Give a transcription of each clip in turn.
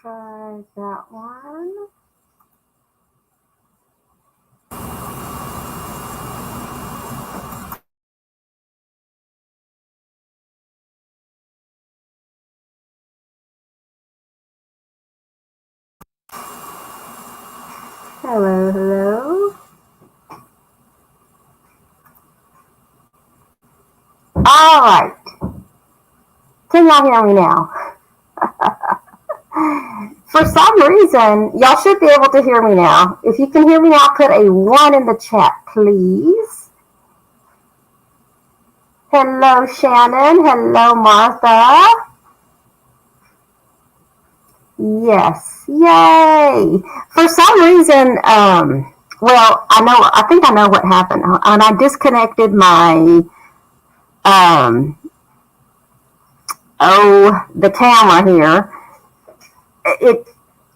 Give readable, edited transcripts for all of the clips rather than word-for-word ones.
try that one. Hello, hello. All right. Can y'all hear me now? For some reason, y'all should be able to hear me now. If you can hear me now, put a 1 in the chat, please. Hello, Shannon. Hello, Martha. Yes. Yay. For some reason, I think I know what happened. When I disconnected my, the camera here, it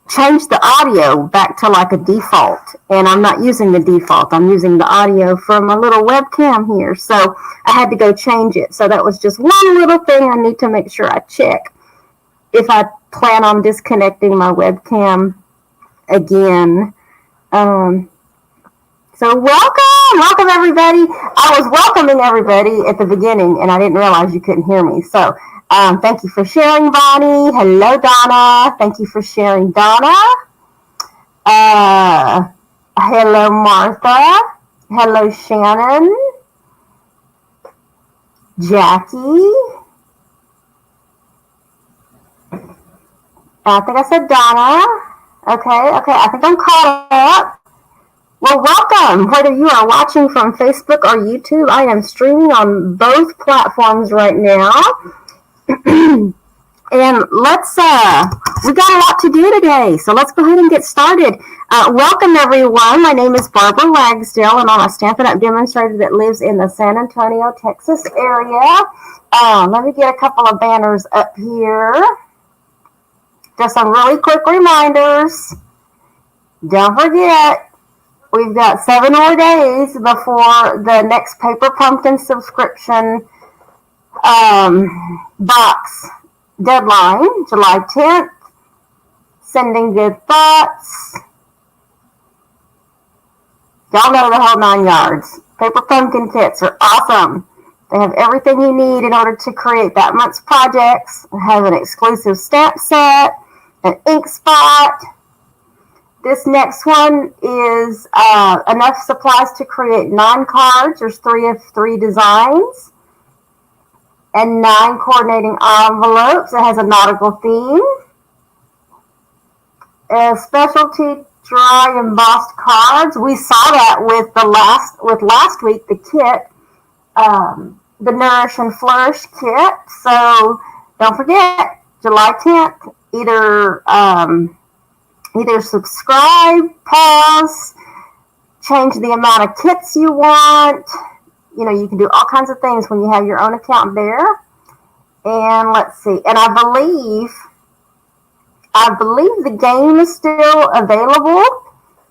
changed the audio back to like a default, and I'm not using the default. I'm using the audio from a little webcam here, so I had to go change it. So that was just one little thing I need to make sure I check if I plan on disconnecting my webcam again. So welcome everybody. I was welcoming everybody at the beginning, and I didn't realize you couldn't hear me. So thank you for sharing, Bonnie. Hello, Donna. Thank you for sharing, Donna. Hello, Martha. Hello, Shannon. Jackie. I think I said Donna. Okay. I think I'm caught up. Well, welcome. Whether you are watching from Facebook or YouTube, I am streaming on both platforms right now. And we got a lot to do today, so let's go ahead and get started. Welcome, everyone. My name is Barbara Ragsdale, and I'm a Stampin' Up! Demonstrator that lives in the San Antonio, Texas area. Let me get a couple of banners up here. Just some really quick reminders. Don't forget, we've got 7 more days before the next Paper Pumpkin subscription box deadline, July 10th. Sending good thoughts. Y'all know the whole 9 yards. Paper Pumpkin kits are awesome. They have everything you need in order to create that month's projects. They have an exclusive stamp set, an ink spot. This next one is enough supplies to create 9 cards. There's 3 of 3 designs. And 9 coordinating envelopes. It has a nautical theme. A specialty dry embossed cards. We saw that with last week, the kit, the Nourish and Flourish kit. So don't forget, July 10th, either subscribe, pause, change the amount of kits you want. You know, you can do all kinds of things when you have your own account there. And let's see. And I believe the game is still available.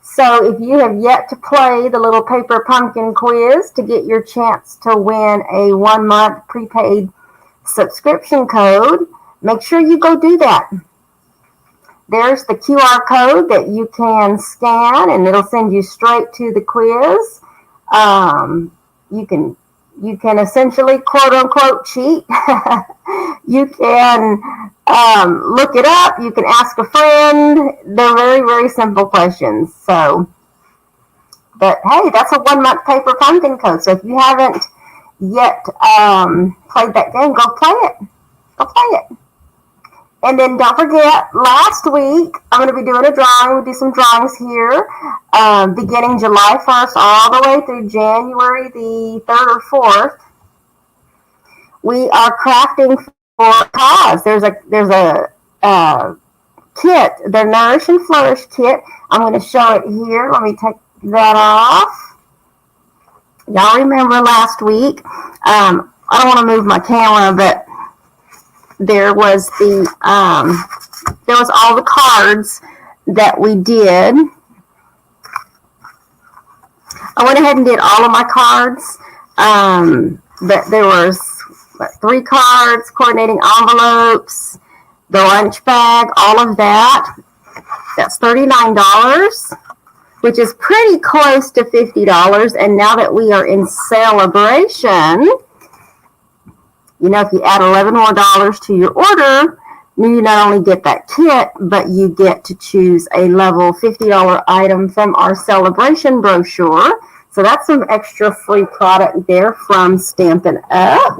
So if you have yet to play the little Paper Pumpkin quiz to get your chance to win a 1-month prepaid subscription code, make sure you go do that. There's the QR code that you can scan, and it'll send you straight to the quiz. You can essentially, quote unquote, cheat. You can look it up. You can ask a friend. They're very, very simple questions. So, but hey, that's a 1-month Paper Pumpkin code. So if you haven't yet played that game, go play it. Go play it. And then don't forget, last week, I'm going to be doing a drawing. We'll do some drawings here, beginning July 1st all the way through January the 3rd or 4th. We are crafting for a cause. There's a kit, the Nourish and Flourish kit. I'm going to show it here. Let me take that off. Y'all remember last week, I don't want to move my camera, but there was all the cards that we did. I went ahead and did all of my cards, but there was 3 cards, coordinating envelopes, the lunch bag, all of that. That's $39, which is pretty close to $50. And now that we are in celebration, you know, if you add $11 more to your order, you not only get that kit, but you get to choose a level $50 item from our celebration brochure. So that's some extra free product there from Stampin' Up.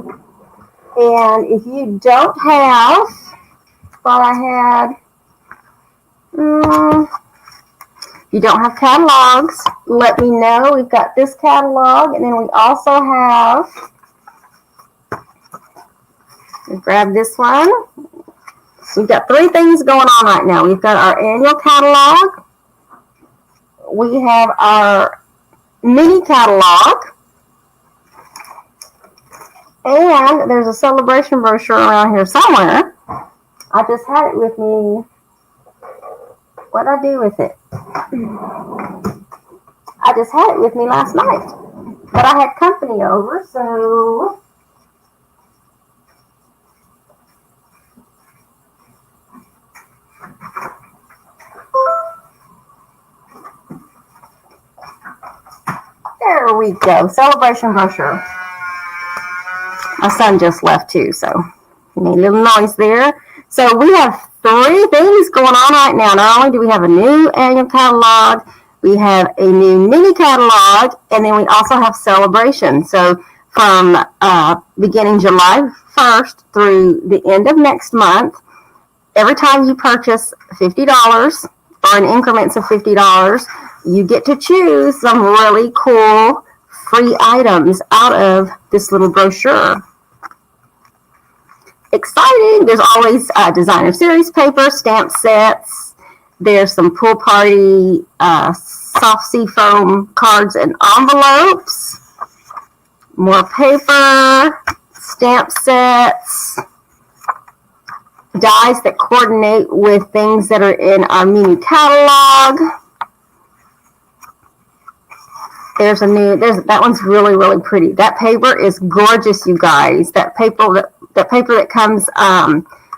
And if you don't have, thought I had, if you don't have catalogs, let me know. We've got this catalog, and then we also have, grab this one. We've got 3 things going on right now. We've got our annual catalog. We have our mini catalog. And there's a celebration brochure around here somewhere. I just had it with me. What'd I do with it? I just had it with me last night. But I had company over, so... There we go. Celebration brochure. My son just left too, so he made a little noise there. So we have 3 things going on right now. Not only do we have a new annual catalog, we have a new mini catalog, and then we also have celebration. So from beginning July 1st through the end of next month, every time you purchase $50 or in increments of $50, you get to choose some really cool free items out of this little brochure. Exciting! There's always designer series paper, stamp sets. There's some pool party soft seafoam cards and envelopes. More paper, stamp sets, dies that coordinate with things that are in our mini catalog. There's that one's really, really pretty. That paper is gorgeous, you guys. That paper that comes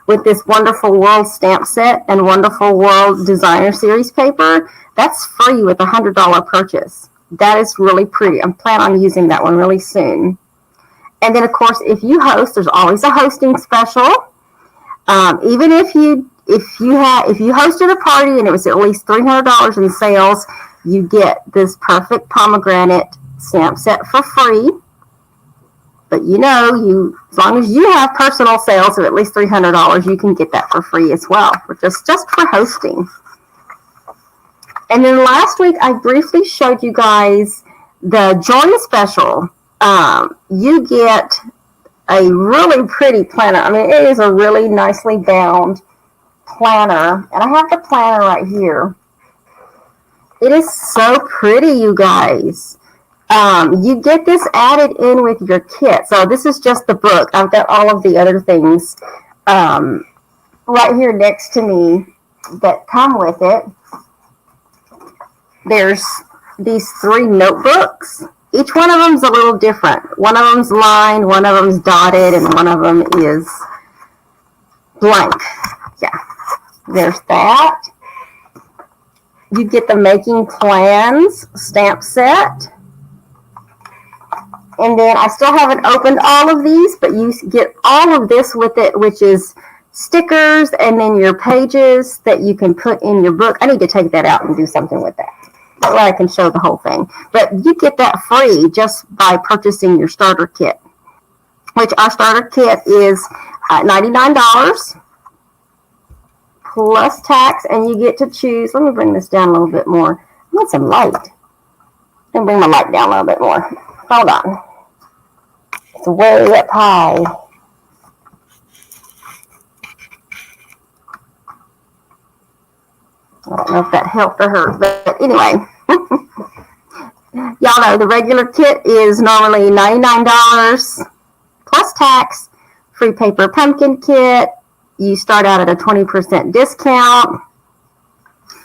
with this Wonderful World stamp set and Wonderful World designer series paper, that's free with a $100 purchase. That is really pretty. I'm planning on using that one really soon. And then, of course, if you host, there's always a hosting special. Even if you hosted a party and it was at least $300 in sales, you get this perfect pomegranate stamp set for free. But you know, as long as you have personal sales of at least $300, you can get that for free as well, just for hosting. And then last week, I briefly showed you guys the Join Special. You get a really pretty planner. I mean, it is a really nicely bound planner. And I have the planner right here. It is so pretty, you guys. You get this added in with your kit. So this is just the book. I've got all of the other things right here next to me that come with it. There's these 3 notebooks. Each one of them is a little different. One of them's lined, one of them's dotted, and one of them is blank. Yeah, there's that. You get the Making Plans stamp set. And then I still haven't opened all of these, but you get all of this with it, which is stickers and then your pages that you can put in your book. I need to take that out and do something with that. That way I can show the whole thing. But you get that free just by purchasing your starter kit, which our starter kit is $99 plus tax, and you get to choose. Let me bring this down a little bit more. I want some light. Let me bring my light down a little bit more. Hold on. It's way up high. I don't know if that helped or hurt, but anyway. Y'all know the regular kit is normally $99 plus tax. Free paper pumpkin kit. You start out at a 20% discount.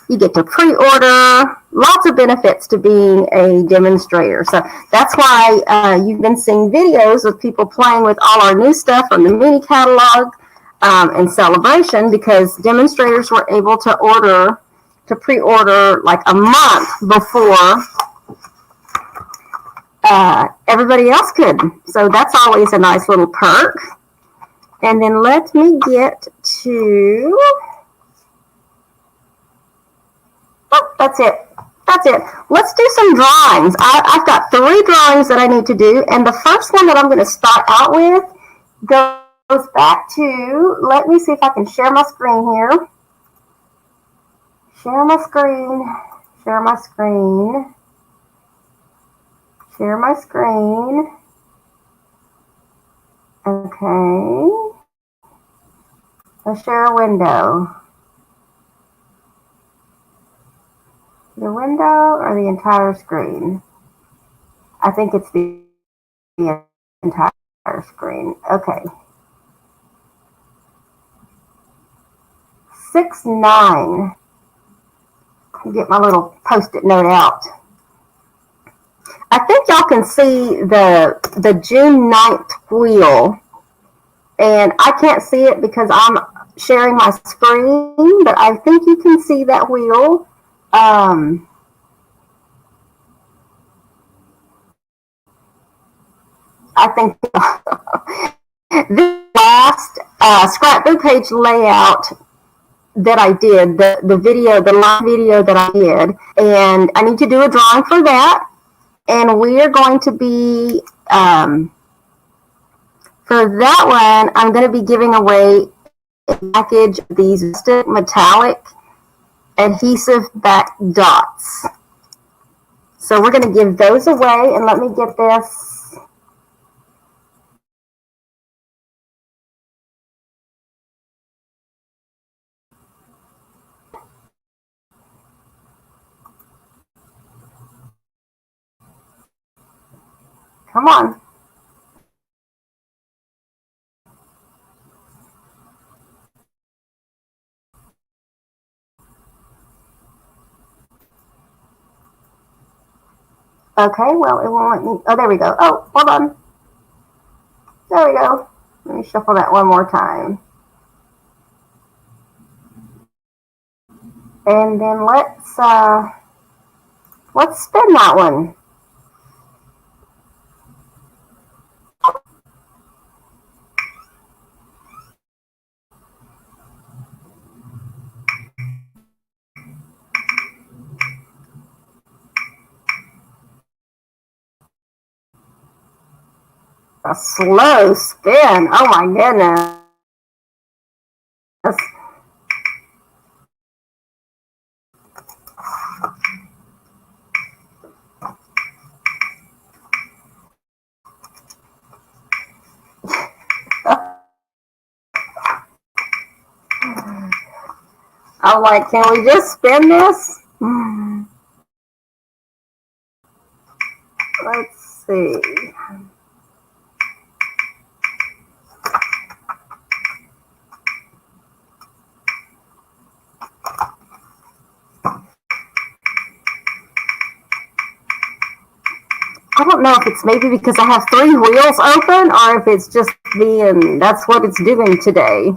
You get to pre-order. Lots of benefits to being a demonstrator. So that's why you've been seeing videos of people playing with all our new stuff from the mini catalog. in celebration, because demonstrators were able to pre-order like a month before everybody else could. So that's always a nice little perk. And then let me get to, oh, that's it. That's it. Let's do some drawings. I've got 3 drawings that I need to do. And the first one that I'm going to start out with goes back to, let me see if I can share my screen here. Share my screen. Share my screen. Share my screen. Okay. Let's share a window. The window or the entire screen? I think it's the entire screen. Okay. 6-9. Get my little post-it note out. I think y'all can see the June 9th wheel, and I can't see it because I'm sharing my screen, but I think you can see that wheel. I think this last scrapbook page layout that I did, the live video that I did, and I need to do a drawing for that. And we are going to be, for that one, I'm going to be giving away a package of these metallic adhesive back dots. So we're going to give those away, and let me get this. Come on. Okay, well, it won't let me. Oh, there we go. Oh, hold on. There we go. Let me shuffle that one more time. And then let's spin that one. A slow spin. Oh my goodness. I'm like, can we just spin this? Let's see. I don't know if it's maybe because I have 3 wheels open, or if it's just that's what it's doing today.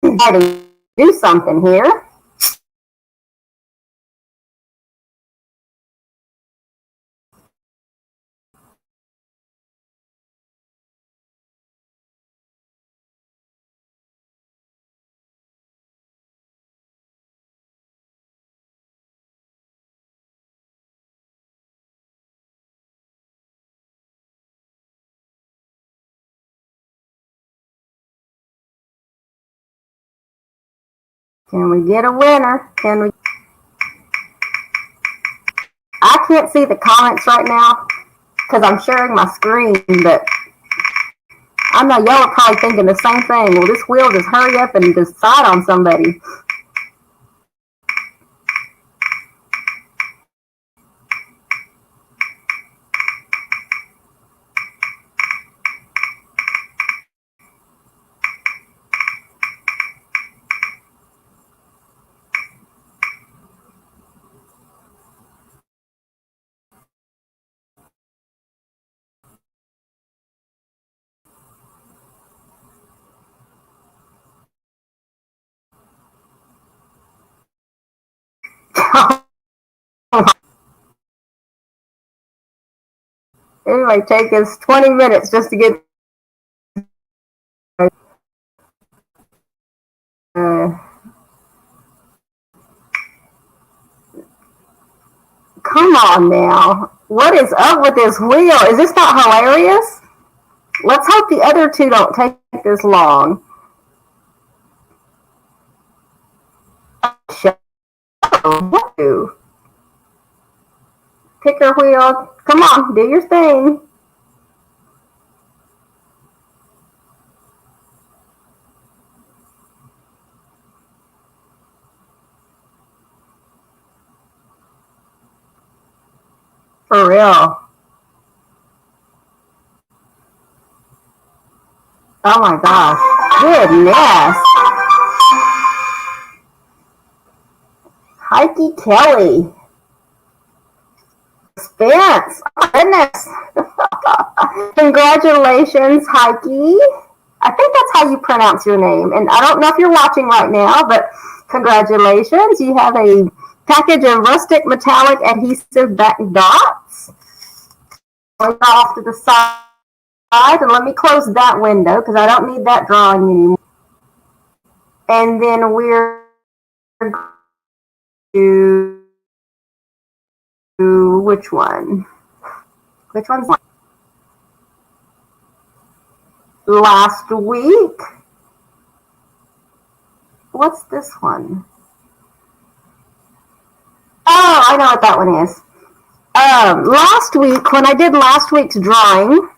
Try to do something here. Can we get a winner? Can we? I can't see the comments right now because I'm sharing my screen, but I know y'all are probably thinking the same thing. Will this wheel just hurry up and decide on somebody? It might take us 20 minutes just to get. Come on now. What is up with this wheel? Is this not hilarious? Let's hope the other two don't take this long. What do? Picker wheel. Come on, do your thing. For real. Oh my gosh. Goodness. Heike Kelly. Spence. Oh, goodness. Congratulations, Heike. I think that's how you pronounce your name. And I don't know if you're watching right now, but congratulations. You have a package of rustic metallic adhesive back dots. Off to the side. And let me close that window because I don't need that drawing anymore. And then we're to which one? Which one's last week? What's this one? Oh, I know what that one is. Last week, when I did last week's drawing,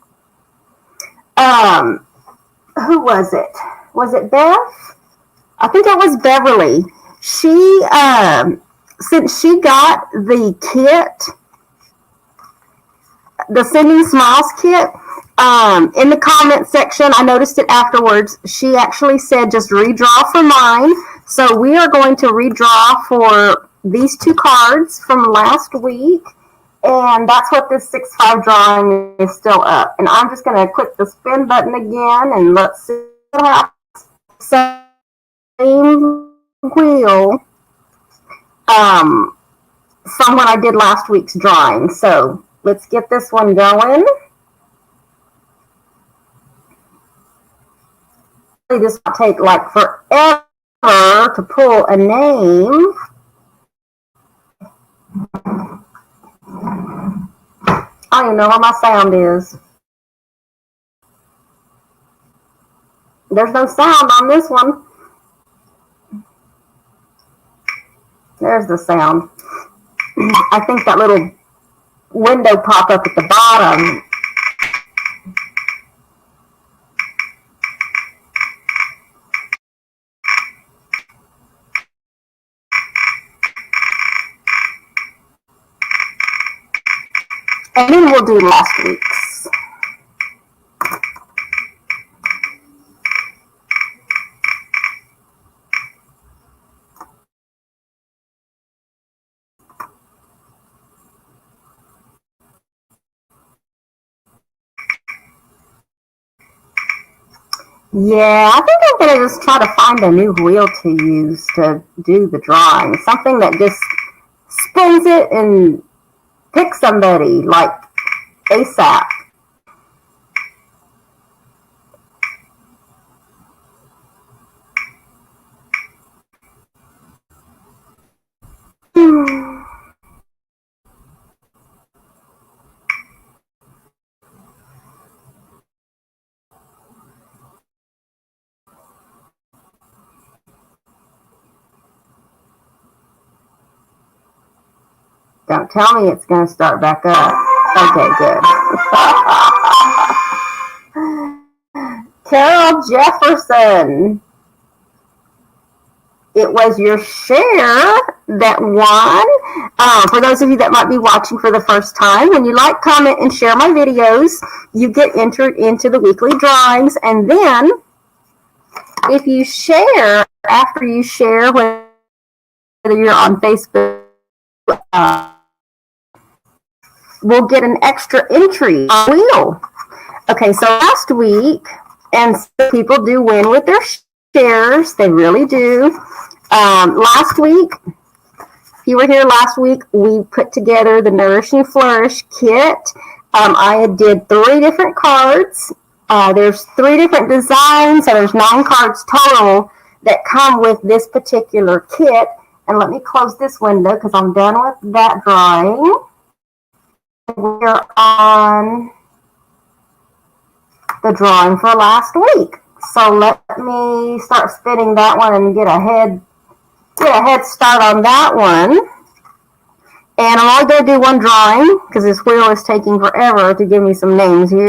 who was it? Was it Beth? I think it was Beverly. She, since she got the kit, the Sending Smiles kit, in the comment section, I noticed it afterwards, she actually said just redraw for mine. So we are going to redraw for these two cards from last week. And that's what this 6-5 drawing is still up. And I'm just going to click the spin button again and let's see what happens. Same wheel from when I did last week's drawing. So let's get this one going. This will take like forever to pull a name. I don't even know what my sound is. There's no sound on this one. There's the sound. I think that little window pop-up at the bottom. And then we'll do last week's. Yeah, I think I'm going to just try to find a new wheel to use to do the drawing. Something that just spins it and picks somebody, like ASAP. Don't tell me it's going to start back up. Okay, good. Carol Jefferson. It was your share that won. For those of you that might be watching for the first time, when you like, comment, and share my videos, you get entered into the weekly drawings. And then, if you share, after you share, whether you're on Facebook, we'll get an extra entry on the wheel. Okay, so last week, and some people do win with their shares. They really do. Last week, if you were here last week, we put together the Nourish and Flourish kit. I did 3 different cards. There's 3 different designs, so there's 9 cards total that come with this particular kit. And let me close this window because I'm done with that drawing. We're on the drawing for last week. So let me start spinning that one and get a head start on that one. And I'm only going to do one drawing because this wheel is taking forever to give me some names here.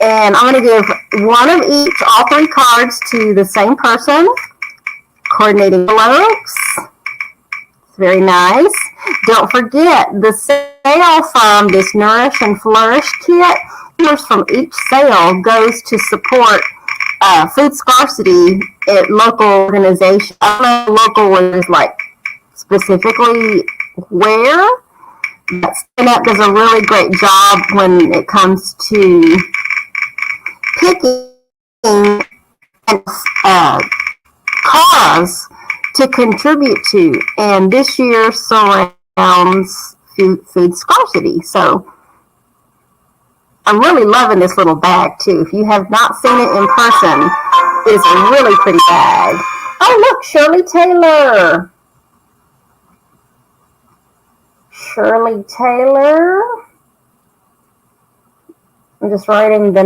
And I'm going to give one of each, all 3 cards, to the same person. Coordinating envelopes. It's very nice. Don't forget, the sale from this Nourish and Flourish kit, from each sale goes to support food scarcity at local organizations. I don't know local is like specifically where, but Stand Up does a really great job when it comes to picking cause to contribute to, and this year surrounds food scarcity. So I'm really loving this little bag too. If you have not seen it in person, it's a really pretty bag. Oh look, Shirley Taylor. Shirley Taylor. I'm just writing the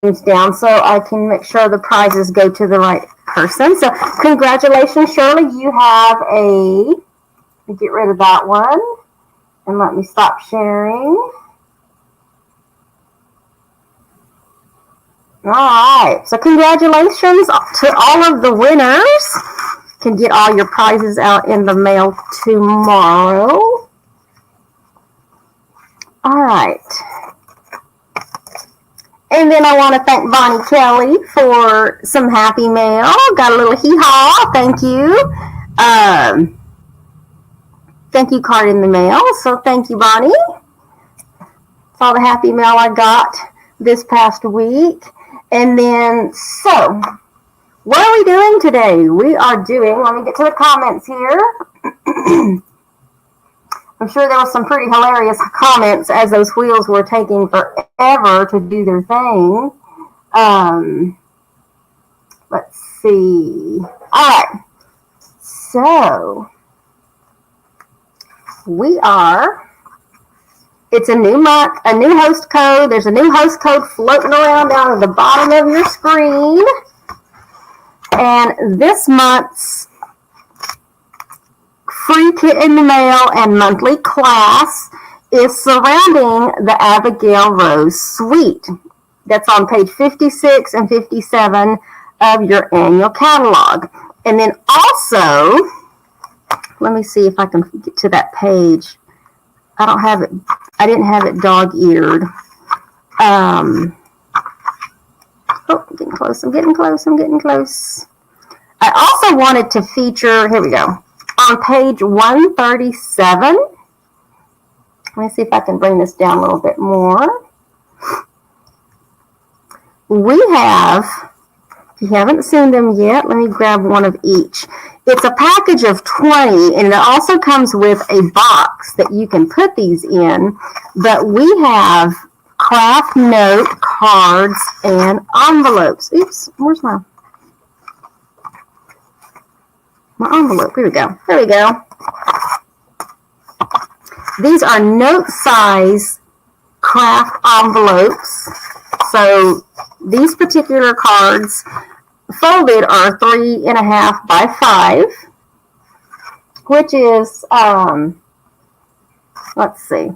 names down so I can make sure the prizes go to the right person. So congratulations, Shirley. You have let me get rid of that one and let me stop sharing. All right, so congratulations to all of the winners. You can get all your prizes out in the mail tomorrow. All right. And then I want to thank Bonnie Kelly for some happy mail. Got a little hee-haw. Thank you. Thank you card in the mail. So thank you, Bonnie. That's all the happy mail I got this past week. And then, so, what are we doing today? We are doing, let me get to the comments here. I'm sure there were some pretty hilarious comments as those wheels were taking forever to do their thing. Let's see. All right. So, it's a new month, a new host code. There's a new host code floating around down at the bottom of your screen. And this month's free kit in the mail and monthly class is surrounding the Abigail Rose Suite. That's on page 56 and 57 of your annual catalog. And then also, let me see if I can get to that page. I don't have it. I didn't have it dog-eared. Oh, I'm getting close. I'm getting close. I'm getting close. I also wanted to feature, here we go, on page 137. Let me see if I can bring this down a little bit more. We have, if you haven't seen them yet, let me grab one of each. It's a package of 20, and it also comes with a box that you can put these in. But we have craft note cards and envelopes. Oops, where's my envelope? Here we go. There we go. These are note size craft envelopes. So these particular cards folded are 3.5 by 5, which is, let's see.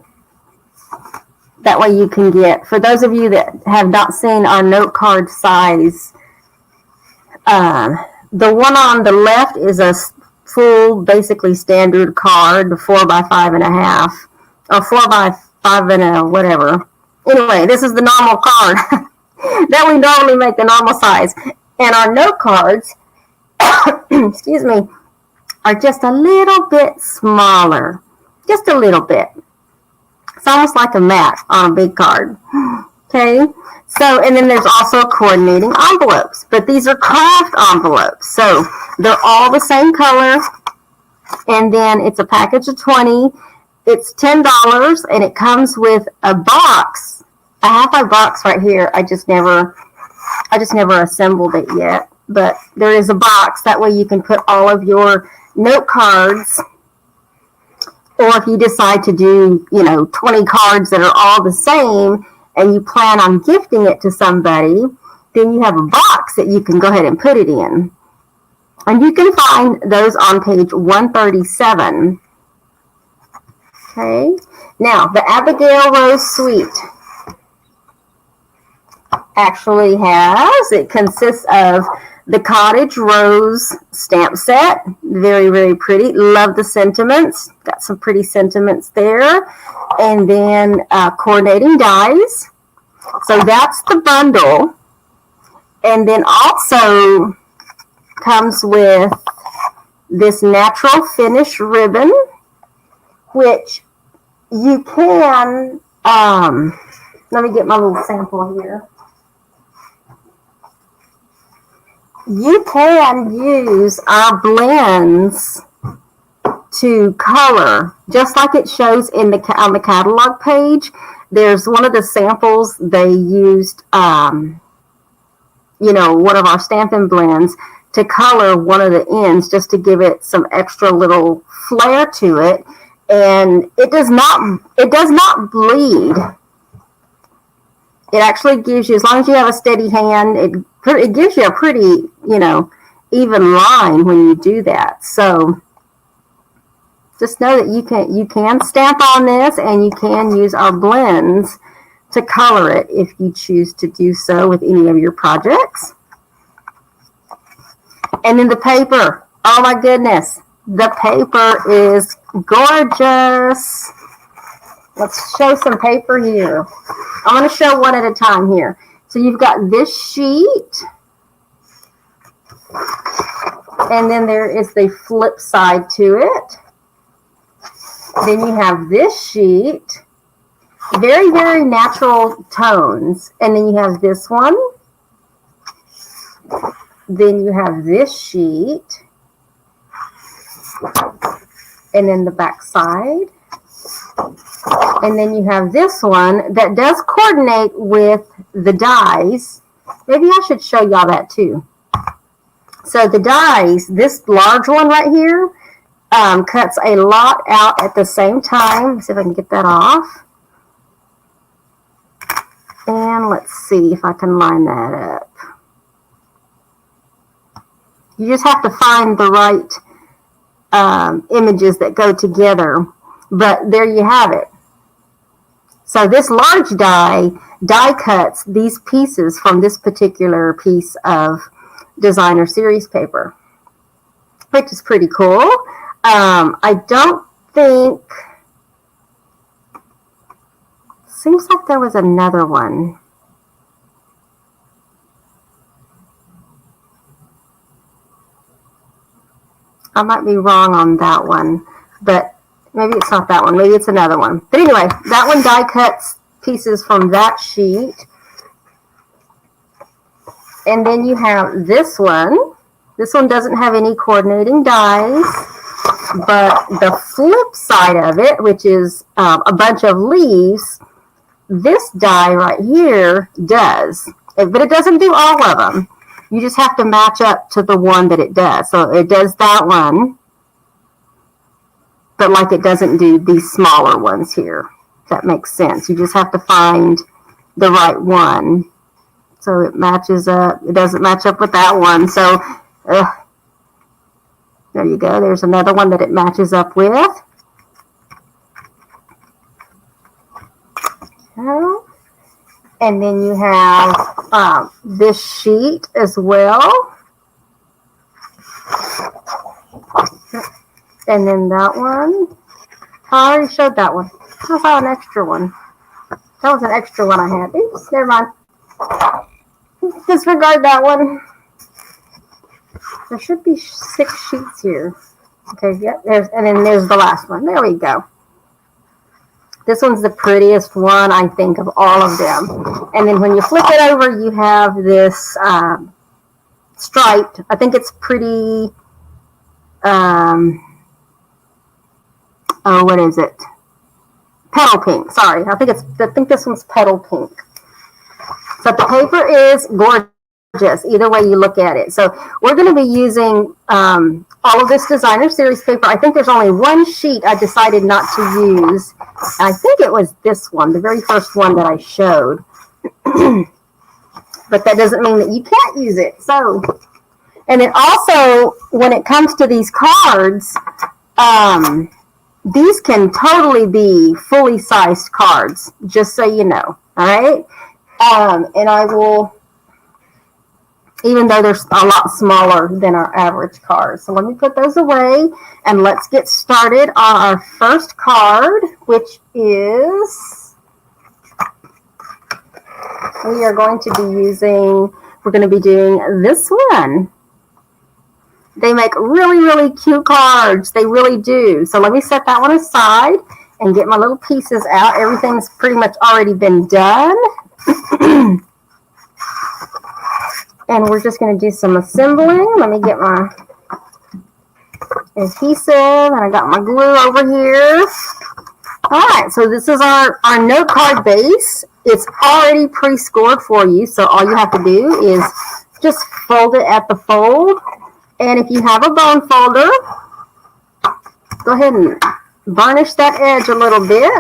That way you can get, for those of you that have not seen our note card size, the one on the left is a full, basically standard card, 4 by 5.5, or 4 by 5 and a whatever. Anyway, this is the normal card that we normally make the normal size. And our note cards, excuse me, are just a little bit smaller. Just a little bit. It's almost like a mat on a big card. Okay? So, and then there's also coordinating envelopes. But these are craft envelopes. So, they're all the same color. And then it's a package of 20. It's $10, and it comes with a box. I have my box right here. I just never assembled it yet. But there is a box. That way you can put all of your note cards. Or if you decide to do, 20 cards that are all the same, and you plan on gifting it to somebody, then you have a box that you can go ahead and put it in. And you can find those on page 137. Okay. Now, the Abigail Rose Suite actually it consists of the Cottage Rose stamp set. Very, very pretty. Love the sentiments. Got some pretty sentiments there. And then coordinating dies. So that's the bundle. And then also comes with this natural finish ribbon, which you can, let me get my little sample here. You can use our blends to color, just like it shows on the catalog page. There's one of the samples they used, one of our Stampin' Blends to color one of the ends just to give it some extra little flair to it. And it does not bleed. It actually gives you, as long as you have a steady hand, it gives you a pretty, even line when you do that. So just know that you can stamp on this, and you can use our blends to color it if you choose to do so with any of your projects. And then the paper. Oh my goodness. The paper is gorgeous. Let's show some paper here. I'm going to show one at a time here. So you've got this sheet. And then there is the flip side to it. Then you have this sheet. Very, very natural tones. And then you have this one. Then you have this sheet. And then the back side. And then you have this one that does coordinate with the dies. Maybe I should show y'all that too. So the dies, this large one right here, cuts a lot out at the same time. Let's see if I can get that off. And let's see if I can line that up. You just have to find the right images that go together. But there you have it. So this large die cuts these pieces from this particular piece of designer series paper, which is pretty cool. I don't think, seems like there was another one. I might be wrong on that one, but maybe it's not that one. Maybe it's another one. But anyway, that one die cuts pieces from that sheet. And then you have this one. This one doesn't have any coordinating dies, but the flip side of it, which is a bunch of leaves, this die right here does. But it doesn't do all of them. You just have to match up to the one that it does. So it does that one, but like it doesn't do these smaller ones here. If that makes sense. You just have to find the right one. So it matches up. It doesn't match up with that one. So there you go. There's another one that it matches up with. Okay. And then you have this sheet as well. And then that one. I already showed that one. I saw an extra one. That was an extra one I had. Oops, never mind. Disregard that one. There should be 6 sheets here. Okay, yep. And then there's the last one. There we go. This one's the prettiest one, I think, of all of them. And then when you flip it over, you have this striped. I think it's pretty, what is it? petal pink. Sorry, I think this one's petal pink. So the paper is gorgeous, either way you look at it. So we're going to be using all of this designer series paper. I think there's only one sheet I decided not to use. I think it was this one, the very first one that I showed. But that doesn't mean that you can't use it. So, and it also, when it comes to these cards, these can totally be fully sized cards, just so you know. All right. And I will, even though they're a lot smaller than our average cards. So let me put those away and let's get started on our first card, which is, we are going to be using, we're going to be doing this one. They make really, really cute cards. They really do. So let me set that one aside and get my little pieces out. Everything's pretty much already been done. And we're just going to do some assembling. Let me get my adhesive, and I got my glue over here. All right, so this is our note card base. It's already pre-scored for you, so all you have to do is just fold it at the fold. And if you have a bone folder, go ahead and burnish that edge a little bit.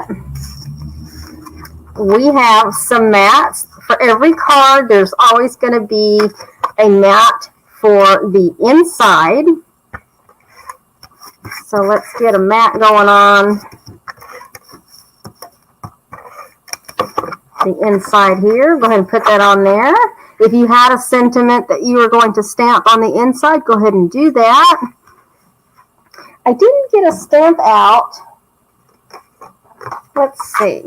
We have some mats. For every card, there's always going to be a mat for the inside. So let's get a mat going on the inside here. Go ahead and put that on there. If you had a sentiment that you were going to stamp on the inside, go ahead and do that. I didn't get a stamp out. Let's see.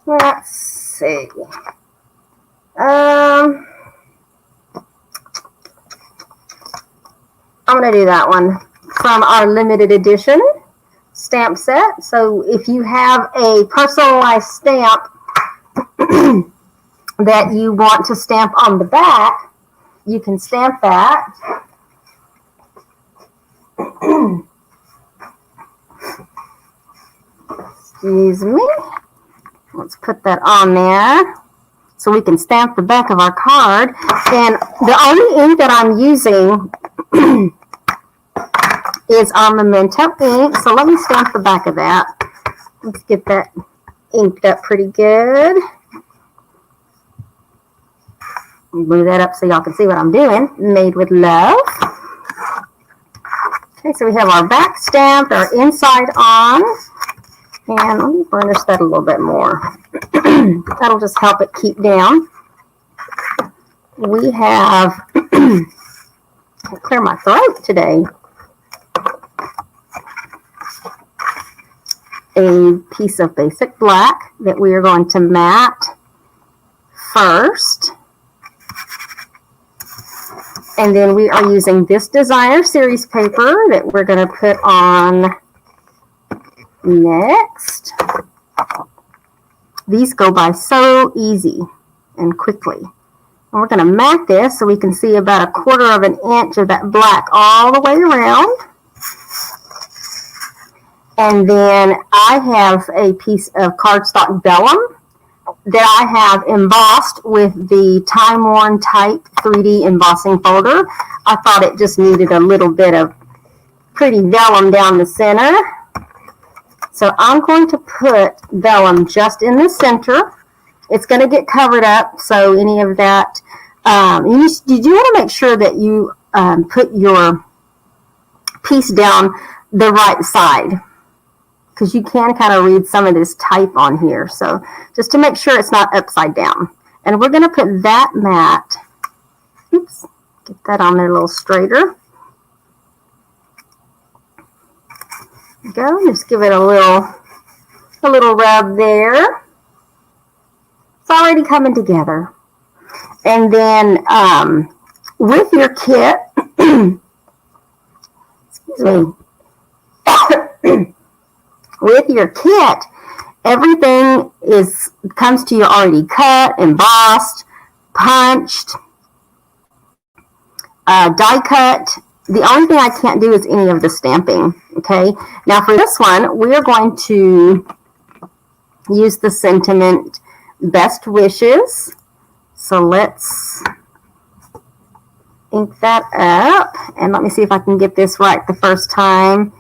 Let's see. I'm going to do that one from our limited edition stamp set. So if you have a personalized stamp that you want to stamp on the back, you can stamp that. Excuse me. Let's put that on there so we can stamp the back of our card. And the only ink that I'm using is our Memento ink. So let me stamp the back of that. Let's get that inked up pretty good. Move that up so y'all can see what I'm doing. Made with love. Okay, so we have our back stamped, our inside on. And let me burnish that a little bit more. That'll just help it keep down. We have, I'll clear my throat today, a piece of basic black that we are going to mat first. And then we are using this designer series paper that we're going to put on next. These go by so easy and quickly. And we're going to mat this so we can see about 1/4 of an inch of that black all the way around. And then I have a piece of cardstock vellum that I have embossed with the Time Worn Type 3D embossing folder. I thought it just needed a little bit of pretty vellum down the center. So I'm going to put vellum just in the center. It's going to get covered up, so any of that, you do want to make sure that you put your piece down the right side, because you can kind of read some of this type on here. So just to make sure it's not upside down. And we're going to put that mat, oops, get that on there a little straighter. Go, just give it a little rub there. It's already coming together. And then with your kit, excuse me, with your kit, everything comes to you already cut, embossed, punched, die cut. The only thing I can't do is any of the stamping. Okay, now for this one, we are going to use the sentiment best wishes. So let's ink that up, and let me see if I can get this right the first time.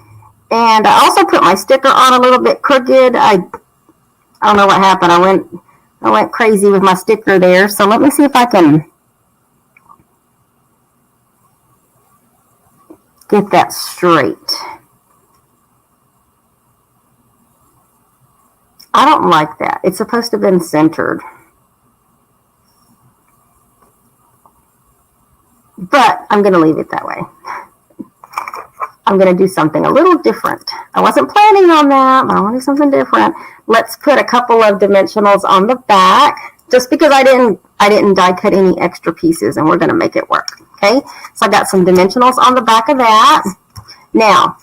And I also put my sticker on a little bit crooked. I don't know what happened. I went crazy with my sticker there. So let me see if I can get that straight. I don't like that. It's supposed to have been centered. But I'm going to leave it that way. I'm going to do something a little different. I wasn't planning on that, but I want to do something different. Let's put a couple of dimensionals on the back, just because I didn't die cut any extra pieces, and we're going to make it work. Okay, so I got some dimensionals on the back of that. Now,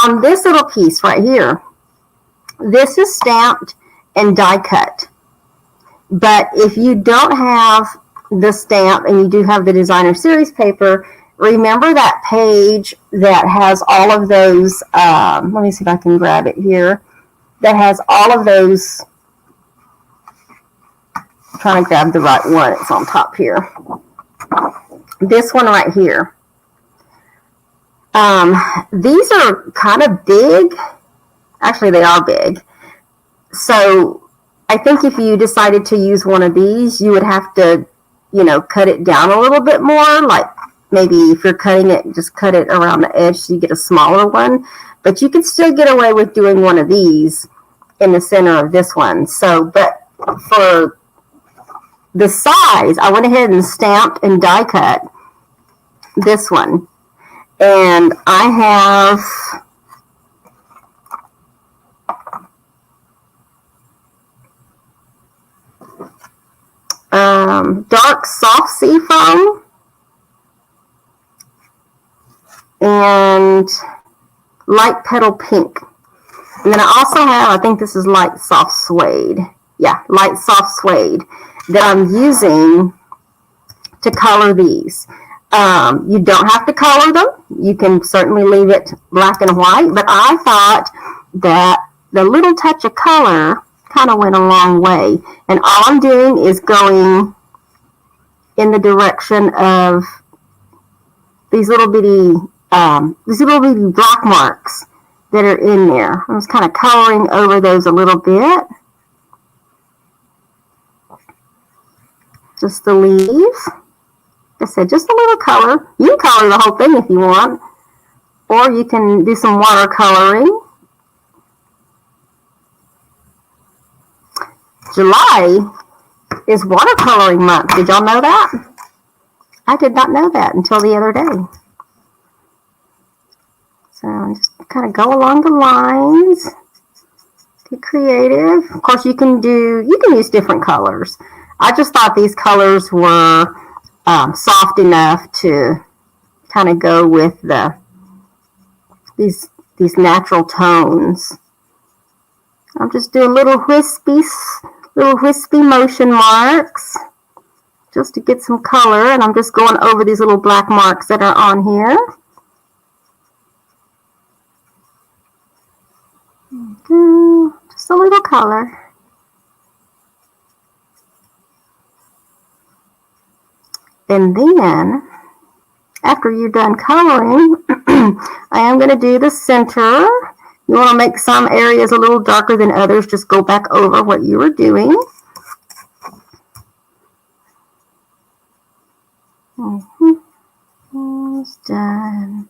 on this little piece right here, this is stamped and die cut. But if you don't have the stamp and you do have the designer series paper, remember that page that has all of those, let me see if I can grab it here, that has all of those, I'm trying to grab the right one, it's on top here. This one right here. These are kind of big. Actually, they are big. So I think if you decided to use one of these, you would have to, cut it down a little bit more. Like maybe if you're cutting it, just cut it around the edge so you get a smaller one. But you can still get away with doing one of these in the center of this one. So, but for the size, I went ahead and stamped and die cut this one. And I have dark soft seafoam and light petal pink. And then I also have, I think this is light soft suede. Yeah, light soft suede that I'm using to color these. You don't have to color them. You can certainly leave it black and white, but I thought that the little touch of color kind of went a long way. And all I'm doing is going in the direction of these little bitty block marks that are in there. I'm just kind of coloring over those a little bit. Just the leaves. Like I said, just a little color. You can color the whole thing if you want, or you can do some watercoloring. July is watercoloring month. Did y'all know that? I did not know that until the other day. So just kind of go along the lines. Get creative. Of course, you can use different colors. I just thought these colors were soft enough to kind of go with these natural tones. I'm just doing little wispy motion marks just to get some color, and I'm just going over these little black marks that are on here. Just a little color. And then, after you're done coloring, I am going to do the center. You want to make some areas a little darker than others. Just go back over what you were doing. Almost done.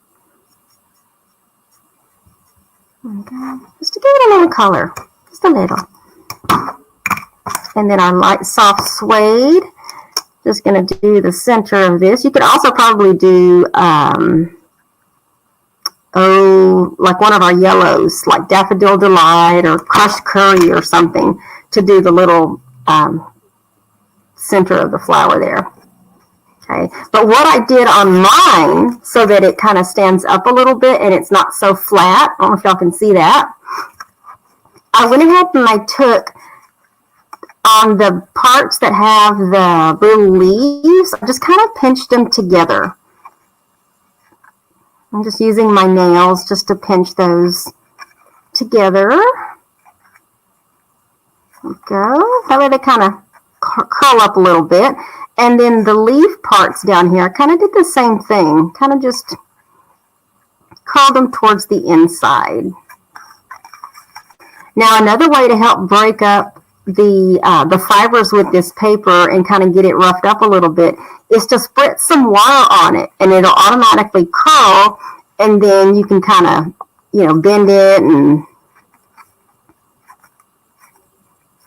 Okay, just to give it a little color, just a little. And then our light soft suede. Just going to do the center of this. You could also probably do, like one of our yellows, like Daffodil Delight or Crushed Curry or something, to do the little center of the flower there. Okay, but what I did on mine, so that it kind of stands up a little bit and it's not so flat, I don't know if y'all can see that, I went ahead and I took on the parts that have the little leaves, I just kind of pinched them together. I'm just using my nails just to pinch those together. There we go. That way they kind of curl up a little bit. And then the leaf parts down here, I kind of did the same thing. Kind of just curled them towards the inside. Now another way to help break up the fibers with this paper and kind of get it roughed up a little bit is to spritz some water on it, and it'll automatically curl, and then you can kind of, you know, bend it, and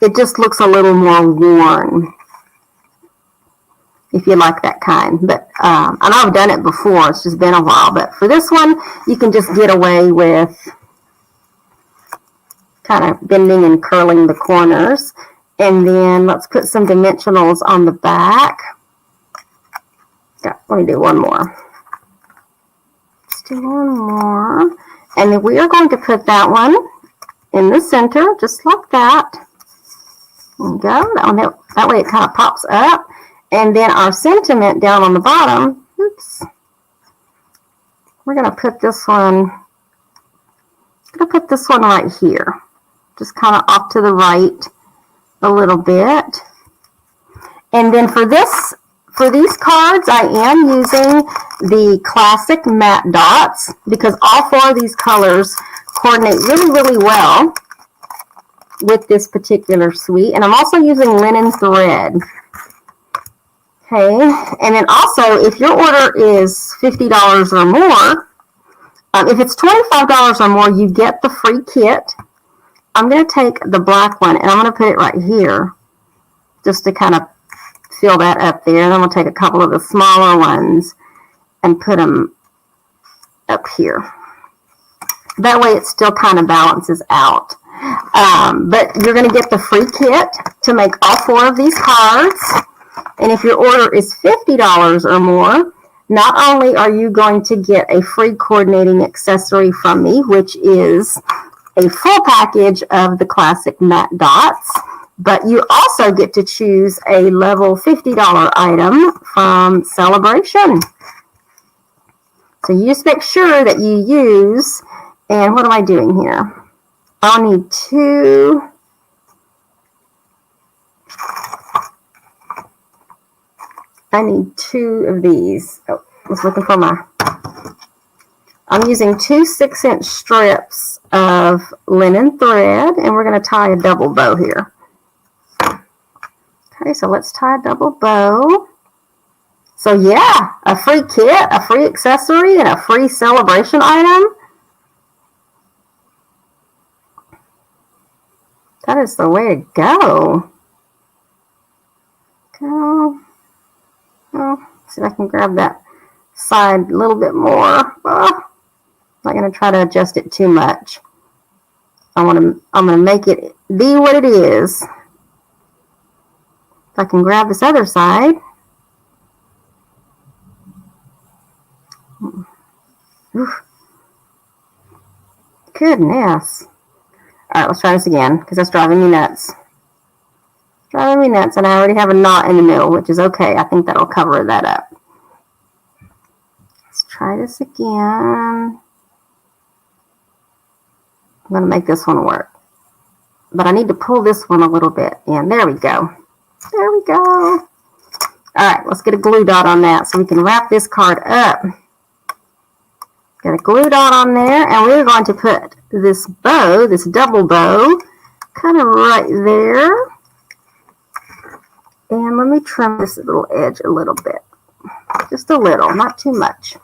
it just looks a little more worn if you like that kind. But I know I've done it before, it's just been a while, but for this one you can just get away with kind of bending and curling the corners. And then let's put some dimensionals on the back. Yeah, let me do one more. Let's do one more. And then we are going to put that one in the center, just like that. There you go. That way it kind of pops up. And then our sentiment down on the bottom, oops, we're going to put this one, right here. Just kind of off to the right a little bit. And then for these cards, I am using the classic matte dots because all four of these colors coordinate really, really well with this particular suite. And I'm also using linen thread. Okay, and then also if your order is $50 or more, if it's $25 or more, you get the free kit. I'm going to take the black one and I'm going to put it right here just to kind of fill that up there. And I'm going to take a couple of the smaller ones and put them up here. That way it still kind of balances out. But you're going to get the free kit to make all four of these cards. And if your order is $50 or more, not only are you going to get a free coordinating accessory from me, which is a full package of the classic matte dots, but you also get to choose a level $50 item from Celebration. So you just make sure that you use, and what am I doing here? I'll need two. I need two of these. Oh, I was looking for my... I'm using two 6-inch strips of linen thread, and we're going to tie a double bow here. Okay, so let's tie a double bow. So yeah, a free kit, a free accessory, and a free Celebration item. That is the way to go. Go. Oh, see if I can grab that side a little bit more. Oh, I'm not going to try to adjust it too much. I'm going to make it be what it is. If I can grab this other side. Oof. Goodness. Alright, let's try this again, because that's driving me nuts. Driving me nuts, and I already have a knot in the middle, which is okay. I think that'll cover that up. Let's try this again. I'm going to make this one work. But I need to pull this one a little bit in. There we go. There we go. Alright, let's get a glue dot on that so we can wrap this card up. Got a glue dot on there, and we're going to put this bow, this double bow, kind of right there. And let me trim this little edge a little bit. Just a little, not too much.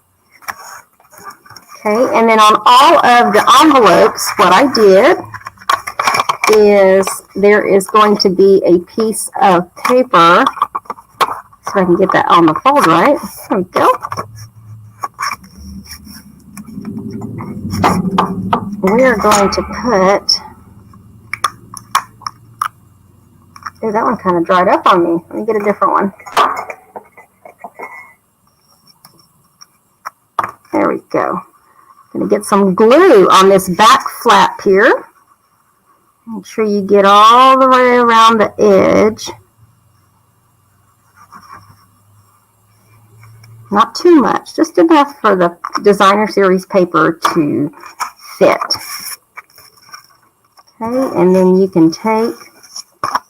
Okay, and then on all of the envelopes, what I did is there is going to be a piece of paper, so I can get that on the fold right. There we go. We are going to put, ooh, that one kind of dried up on me. Let me get a different one. There we go. I'm going to get some glue on this back flap here. Make sure you get all the way around the edge. Not too much, just enough for the designer series paper to fit. Okay, and then you can take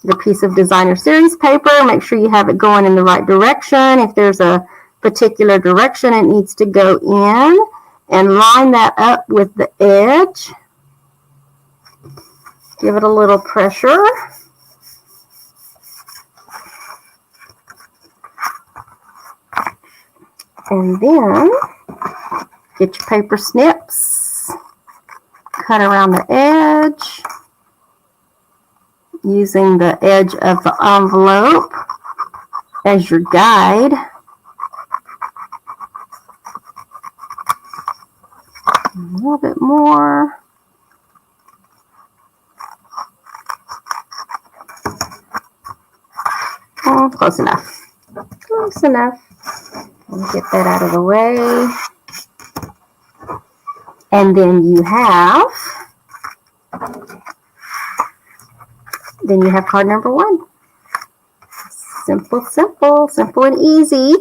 the piece of designer series paper, make sure you have it going in the right direction. If there's a particular direction it needs to go in, and line that up with the edge. Give it a little pressure. And then get your paper snips, cut around the edge using the edge of the envelope as your guide. A little bit more. Oh, close enough. Close enough. Let me get that out of the way. And then you have card number 1. Simple, simple, simple and easy.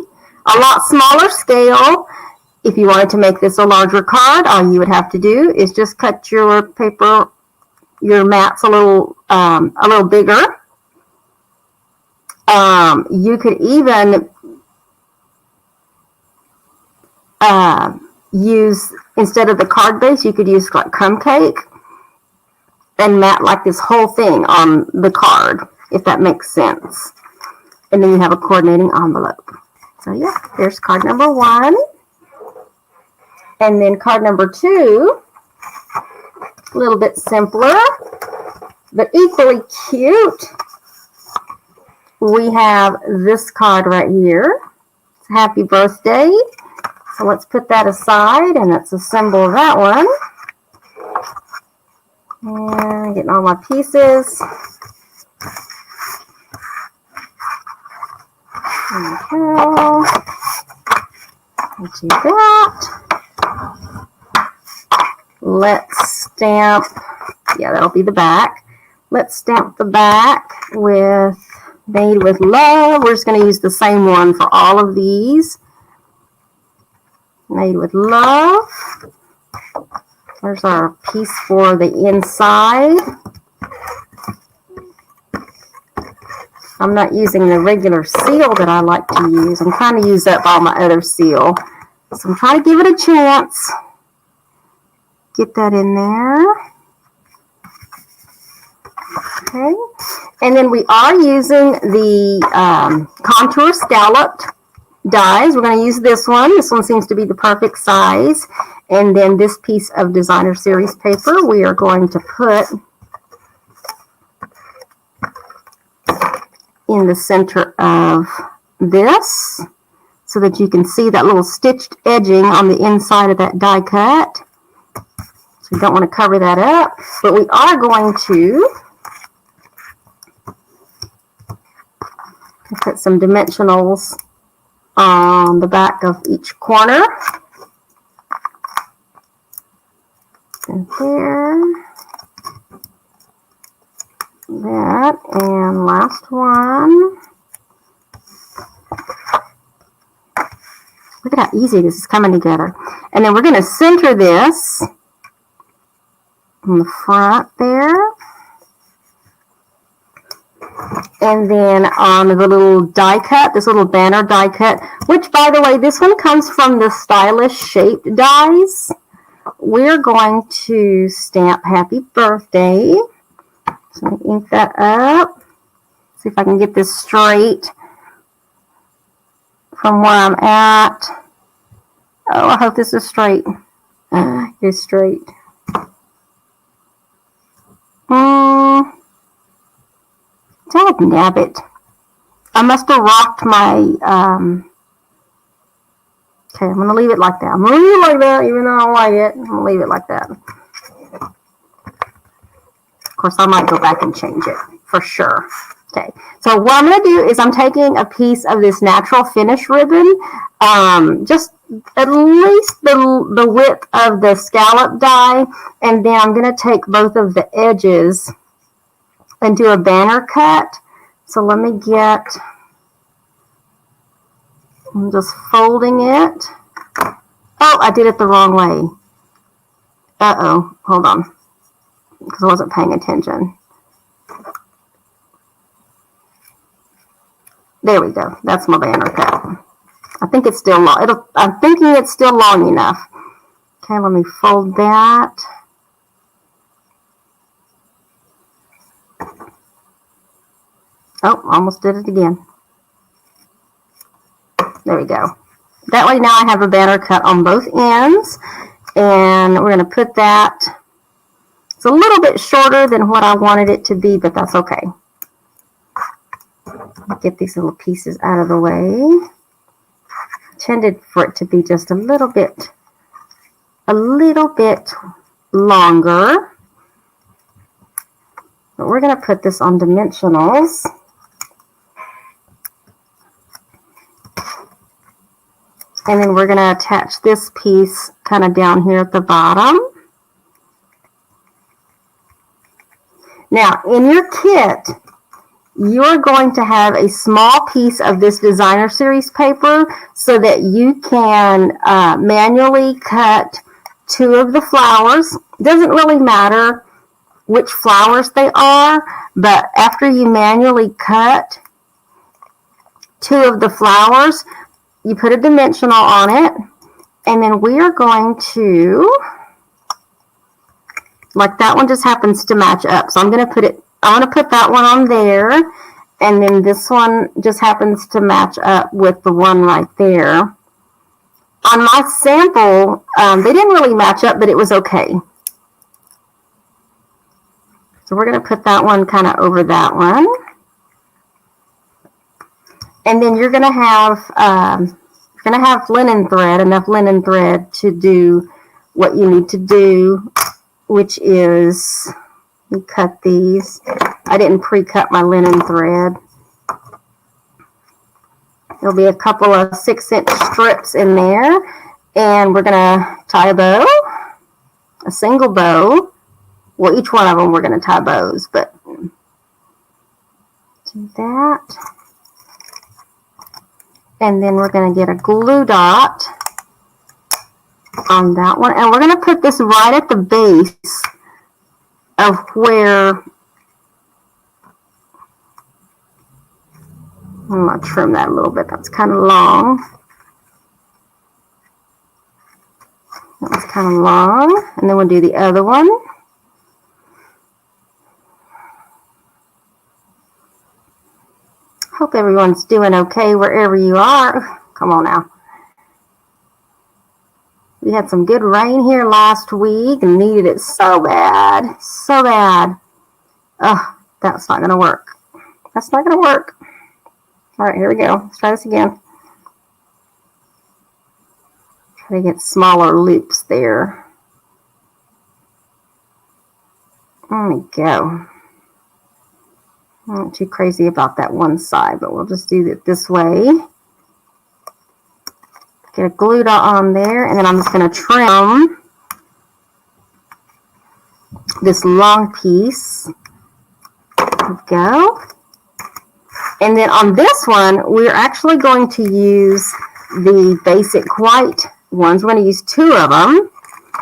A lot smaller scale. If you wanted to make this a larger card, all you would have to do is just cut your paper, your mats a little bigger. You could even use, instead of the card base, you could use like crumb cake and mat like this whole thing on the card, if that makes sense. And then you have a coordinating envelope. So yeah, there's card number 1. And then card number 2, a little bit simpler, but equally cute. We have this card right here. It's happy birthday. So let's put that aside, and let's assemble that one. And getting all my pieces. Okay. Let's do that. Let's stamp, yeah, that'll be the back. Let's stamp the back with Made with Love. We're just going to use the same one for all of these. Made with Love. There's our piece for the inside. I'm not using the regular seal that I like to use. I'm trying to use up all my other seal. So I'm trying to give it a chance. Get that in there. Okay. And then we are using the contour scalloped dies. We're going to use this one. This one seems to be the perfect size. And then this piece of designer series paper we are going to put in the center of this so that you can see that little stitched edging on the inside of that die cut. So we don't want to cover that up, but we are going to put some dimensionals on the back of each corner. And there. That, and last one. Look at how easy this is coming together. And then we're going to center this in the front there. And then on the little die cut, this little banner die cut, which, by the way, this one comes from the Stylish Shaped dies. We're going to stamp Happy Birthday. So I ink that up. See if I can get this straight from where I'm at. Oh, I hope this is straight. It's straight. Don't nab it. I must have rocked my, okay, I'm going to leave it like that. I'm going to leave it like that, even though I don't like it. I'm going to leave it like that. Of course, I might go back and change it, for sure. Okay, so what I'm going to do is I'm taking a piece of this natural finish ribbon, just at least the width of the scallop die, and then I'm going to take both of the edges and do a banner cut. So let me get I'm just folding it. Oh, I did it the wrong way. Uh-oh, hold on, because I wasn't paying attention. There we go. That's my banner cut. I think it's still long. I'm thinking it's still long enough. Okay, let me fold that. Oh, almost did it again. There we go. That way now I have a banner cut on both ends. And we're going to put that. It's a little bit shorter than what I wanted it to be, but that's okay. Get these little pieces out of the way. Intended for it to be just a little bit longer. But we're going to put this on dimensionals. And then we're going to attach this piece kind of down here at the bottom. Now, in your kit, you're going to have a small piece of this designer series paper so that you can manually cut 2 of the flowers. It doesn't really matter which flowers they are, but after you manually cut 2 of the flowers, you put a dimensional on it, and then we are going to, like that one just happens to match up. So I'm going to put that one on there, and then this one just happens to match up with the one right there. On my sample, they didn't really match up, but it was okay. So we're going to put that one kind of over that one. And then you're going to have linen thread, enough linen thread to do what you need to do, which is, we cut these. I didn't pre-cut my linen thread. There'll be a couple of 6-inch strips in there, and we're going to tie a bow, a single bow. Well, each one of them we're going to tie bows, but do that. And then we're going to get a glue dot on that one. And we're going to put this right at the base of where, I'm going to trim that a little bit. That's kind of long. That's kind of long. And then we'll do the other one. Hope everyone's doing okay wherever you are. Come on now. We had some good rain here last week and needed it so bad. So bad. Oh, that's not going to work. That's not going to work. All right, here we go. Let's try this again. Try to get smaller loops there. There we go. I'm not too crazy about that one side, but we'll just do it this way. Get a glue dot on there, and then I'm just going to trim this long piece. There we go. And then on this one, we're actually going to use the basic white ones. We're going to use 2 of them,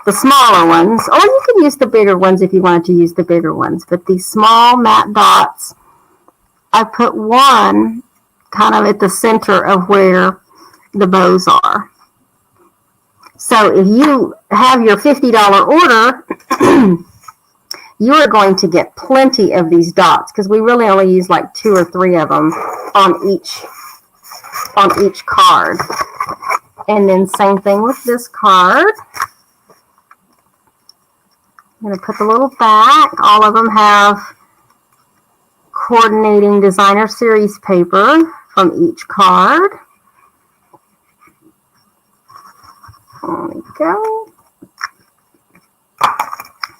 the smaller ones, or you can use the bigger ones if you wanted to use the bigger ones. But these small matte dots, I put one kind of at the center of where the bows are. So if you have your $50 order, you are going to get plenty of these dots because we really only use like 2 or 3 of them on each card. And then same thing with this card. I'm going to put the little back. All of them have coordinating designer series paper from each card. There we go.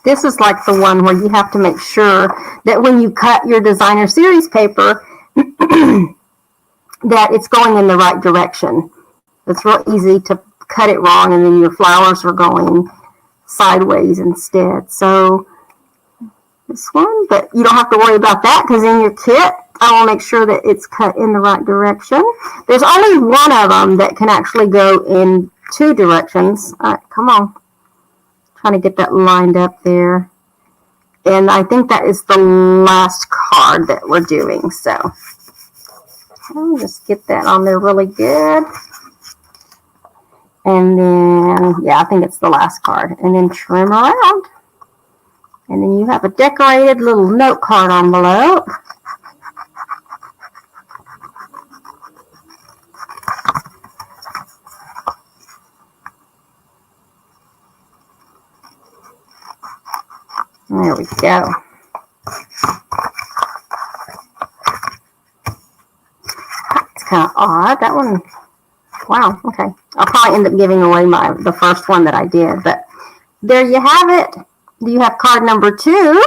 This is like the one where you have to make sure that when you cut your designer series paper that it's going in the right direction. It's real easy to cut it wrong and then your flowers are going sideways instead. So this one, but you don't have to worry about that because in your kit I will make sure that it's cut in the right direction. There's only one of them that can actually go in two directions. All right, come on. Trying to get that lined up there. And I think that is the last card that we're doing. So I'll just get that on there really good. And then, yeah, I think it's the last card. And then trim around. And then you have a decorated little note card envelope. There we go. It's kind of odd. That one, wow, okay. I'll probably end up giving away the first one that I did, but there you have it. You have card number 2.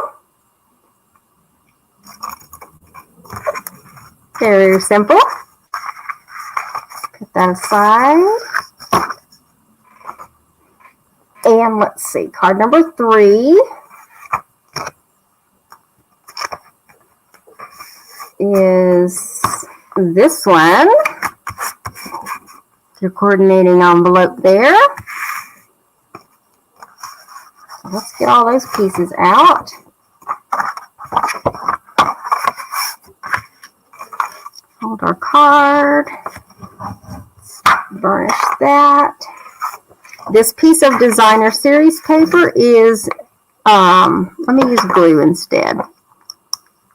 Very simple. Put that aside. And let's see, card number 3 is this one. Your coordinating envelope there. So let's get all those pieces out. Hold our card. Let's burnish that. This piece of designer series paper is, let me use glue instead,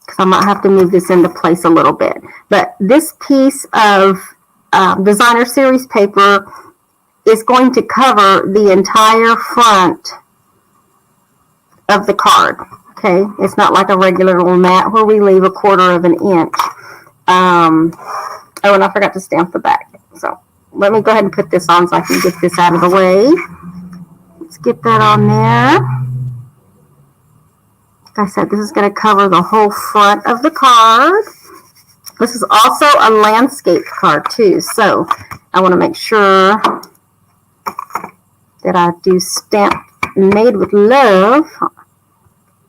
because I might have to move this into place a little bit. But this piece of designer series paper is going to cover the entire front of the card. Okay, it's not like a regular little mat where we leave 1/4 of an inch. Oh, and I forgot to stamp the back. So let me go ahead and put this on so I can get this out of the way. Let's get that on there. Like I said, this is going to cover the whole front of the card. This is also a landscape card too, so I want to make sure that I do stamp made with love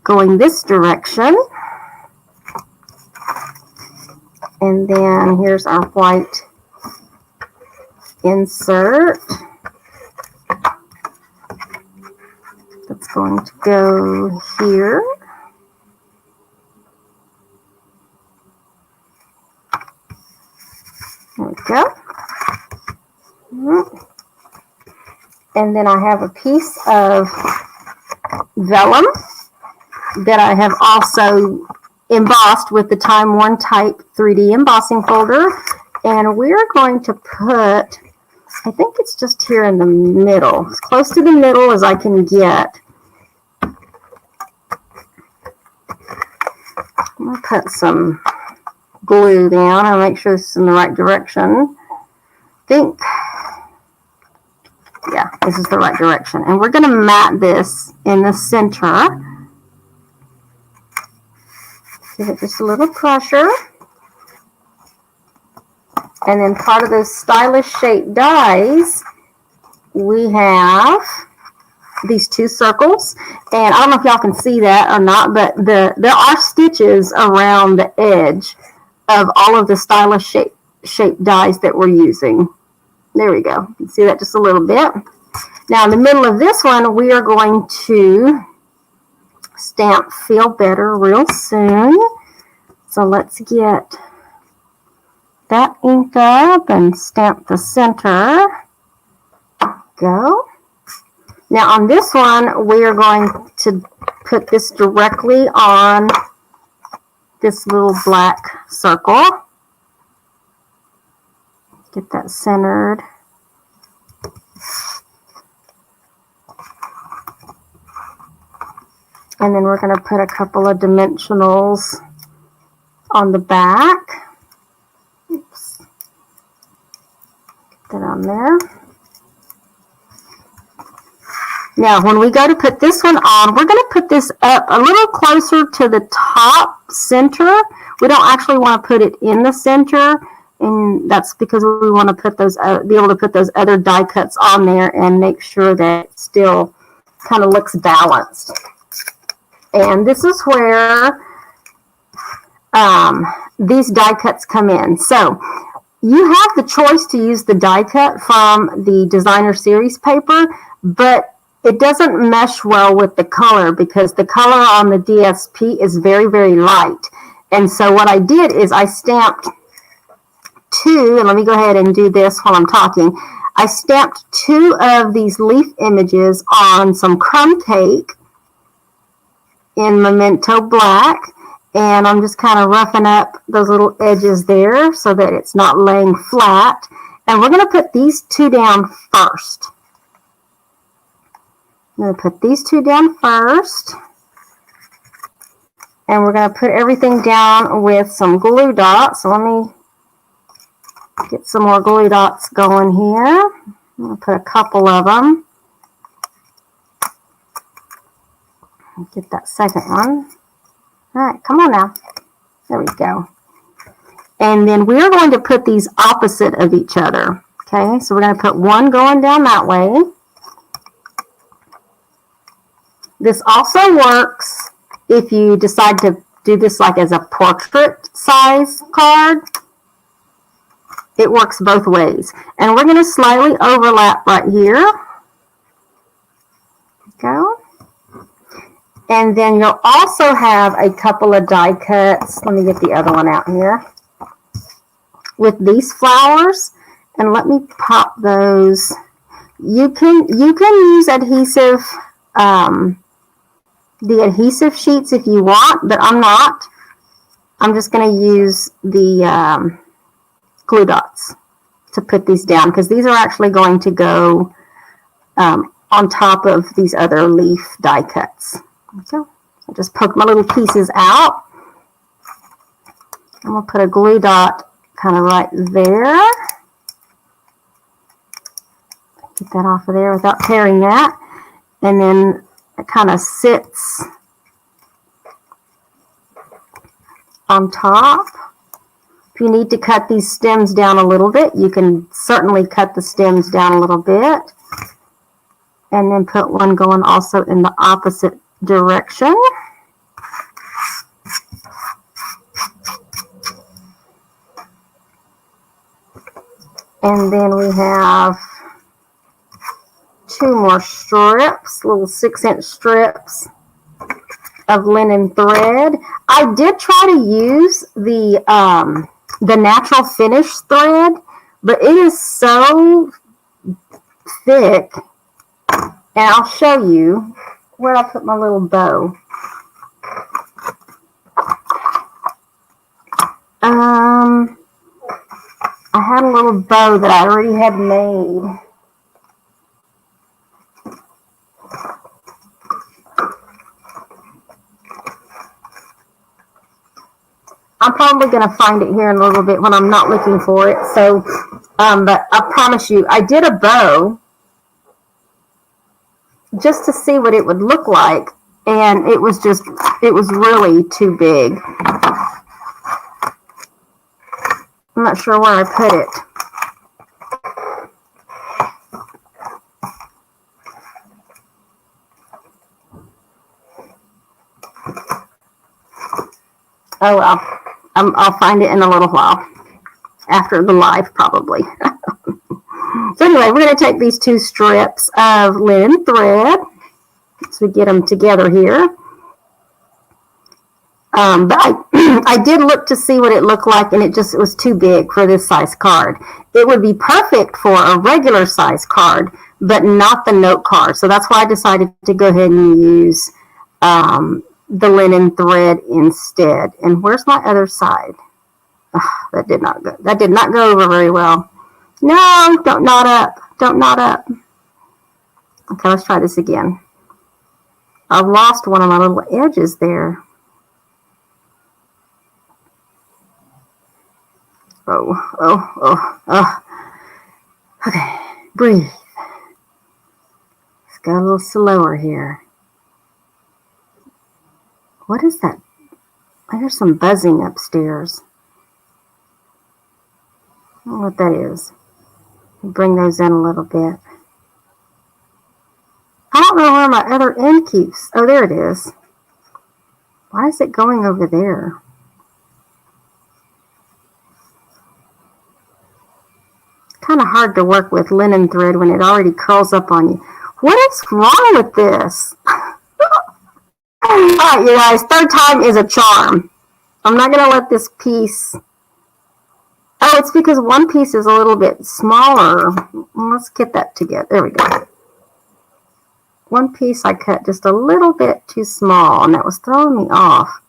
going this direction. And then here's our white insert. That's going to go here. There we go. And then I have a piece of vellum that I have also embossed with the Time Worn Type 3D embossing folder. And we're going to put, I think it's just here in the middle, as close to the middle as I can get. I'm going to put some glue down and make sure this is in the right direction. I think, yeah, this is the right direction. And we're going to mat this in the center. Give it just a little pressure. And then part of those stylish shaped dies, we have these 2 circles. And I don't know if y'all can see that or not, but there are stitches around the edge of all of the stylish shaped dies that we're using. There we go. You can see that just a little bit. Now in the middle of this one, we are going to stamp Feel Better real soon. So let's get that inked up and stamp the center. Go. Now on this one, we are going to put this directly on this little black circle. Get that centered. And then we're going to put a couple of dimensionals on the back. Oops. Get that on there. Now, when we go to put this one on, we're going to put this up a little closer to the top center. We don't actually want to put it in the center, and that's because we want to put those, be able to put those other die cuts on there and make sure that it still kind of looks balanced. And this is where these die cuts come in. So you have the choice to use the die cut from the designer series paper, but it doesn't mesh well with the color because the color on the DSP is very, very light. And so what I did is I stamped two, and let me go ahead and do this while I'm talking. I stamped two of these leaf images on some crumb cake in Memento Black, and I'm just kind of roughing up those little edges there so that it's not laying flat. And we're going to put these two down first. I'm going to put these two down first. And we're going to put everything down with some glue dots. So let me get some more glue dots going here. I'm going to put a couple of them. Get that second one. All right, come on now. There we go. And then we're going to put these opposite of each other. Okay, so we're going to put one going down that way. This also works if you decide to do this like as a portrait size card. It works both ways. And we're going to slightly overlap right here. Go. And then you'll also have a couple of die cuts. Let me get the other one out here. With these flowers. And let me pop those. You can use adhesive, the adhesive sheets if you want, but I'm not. I'm just going to use the glue dots to put these down because these are actually going to go on top of these other leaf die cuts. So I just poke my little pieces out. I'm going to put a glue dot kind of right there. Get that off of there without tearing that. And then it kind of sits on top. If you need to cut these stems down a little bit, you can certainly cut the stems down a little bit. And then put one going also in the opposite direction. And then we have two more strips, little 6-inch strips of linen thread. I did try to use the natural finish thread, but it is so thick. And I'll show you where I put my little bow. I had a little bow that I already had made. I'm probably going to find it here in a little bit when I'm not looking for it. So, but I promise you, I did a bow just to see what it would look like, and it was really too big. I'm not sure where I put it. Oh well, I'll find it in a little while, after the live probably. So anyway, we're going to take these two strips of linen thread, so we get them together here. But I did look to see what it looked like, and it was too big for this size card. It would be perfect for a regular size card, but not the note card. So that's why I decided to go ahead and use the linen thread instead. And where's my other side? Oh, that did not go over very well. No, don't knot up. Don't knot up. Okay, let's try this again. I've lost one of my little edges there. Oh. Okay, breathe. Let's go a little slower here. What is that? I hear some buzzing upstairs. I don't know what that is. Bring those in a little bit. I don't know where my other end keeps. Oh, there it is. Why is it going over there? kind of hard to work with linen thread when it already curls up on you. What is wrong with this? Alright, you guys, third time is a charm. I'm not going to let this piece... Oh, it's because one piece is a little bit smaller. Let's get that together. There we go. One piece I cut just a little bit too small, and that was throwing me off.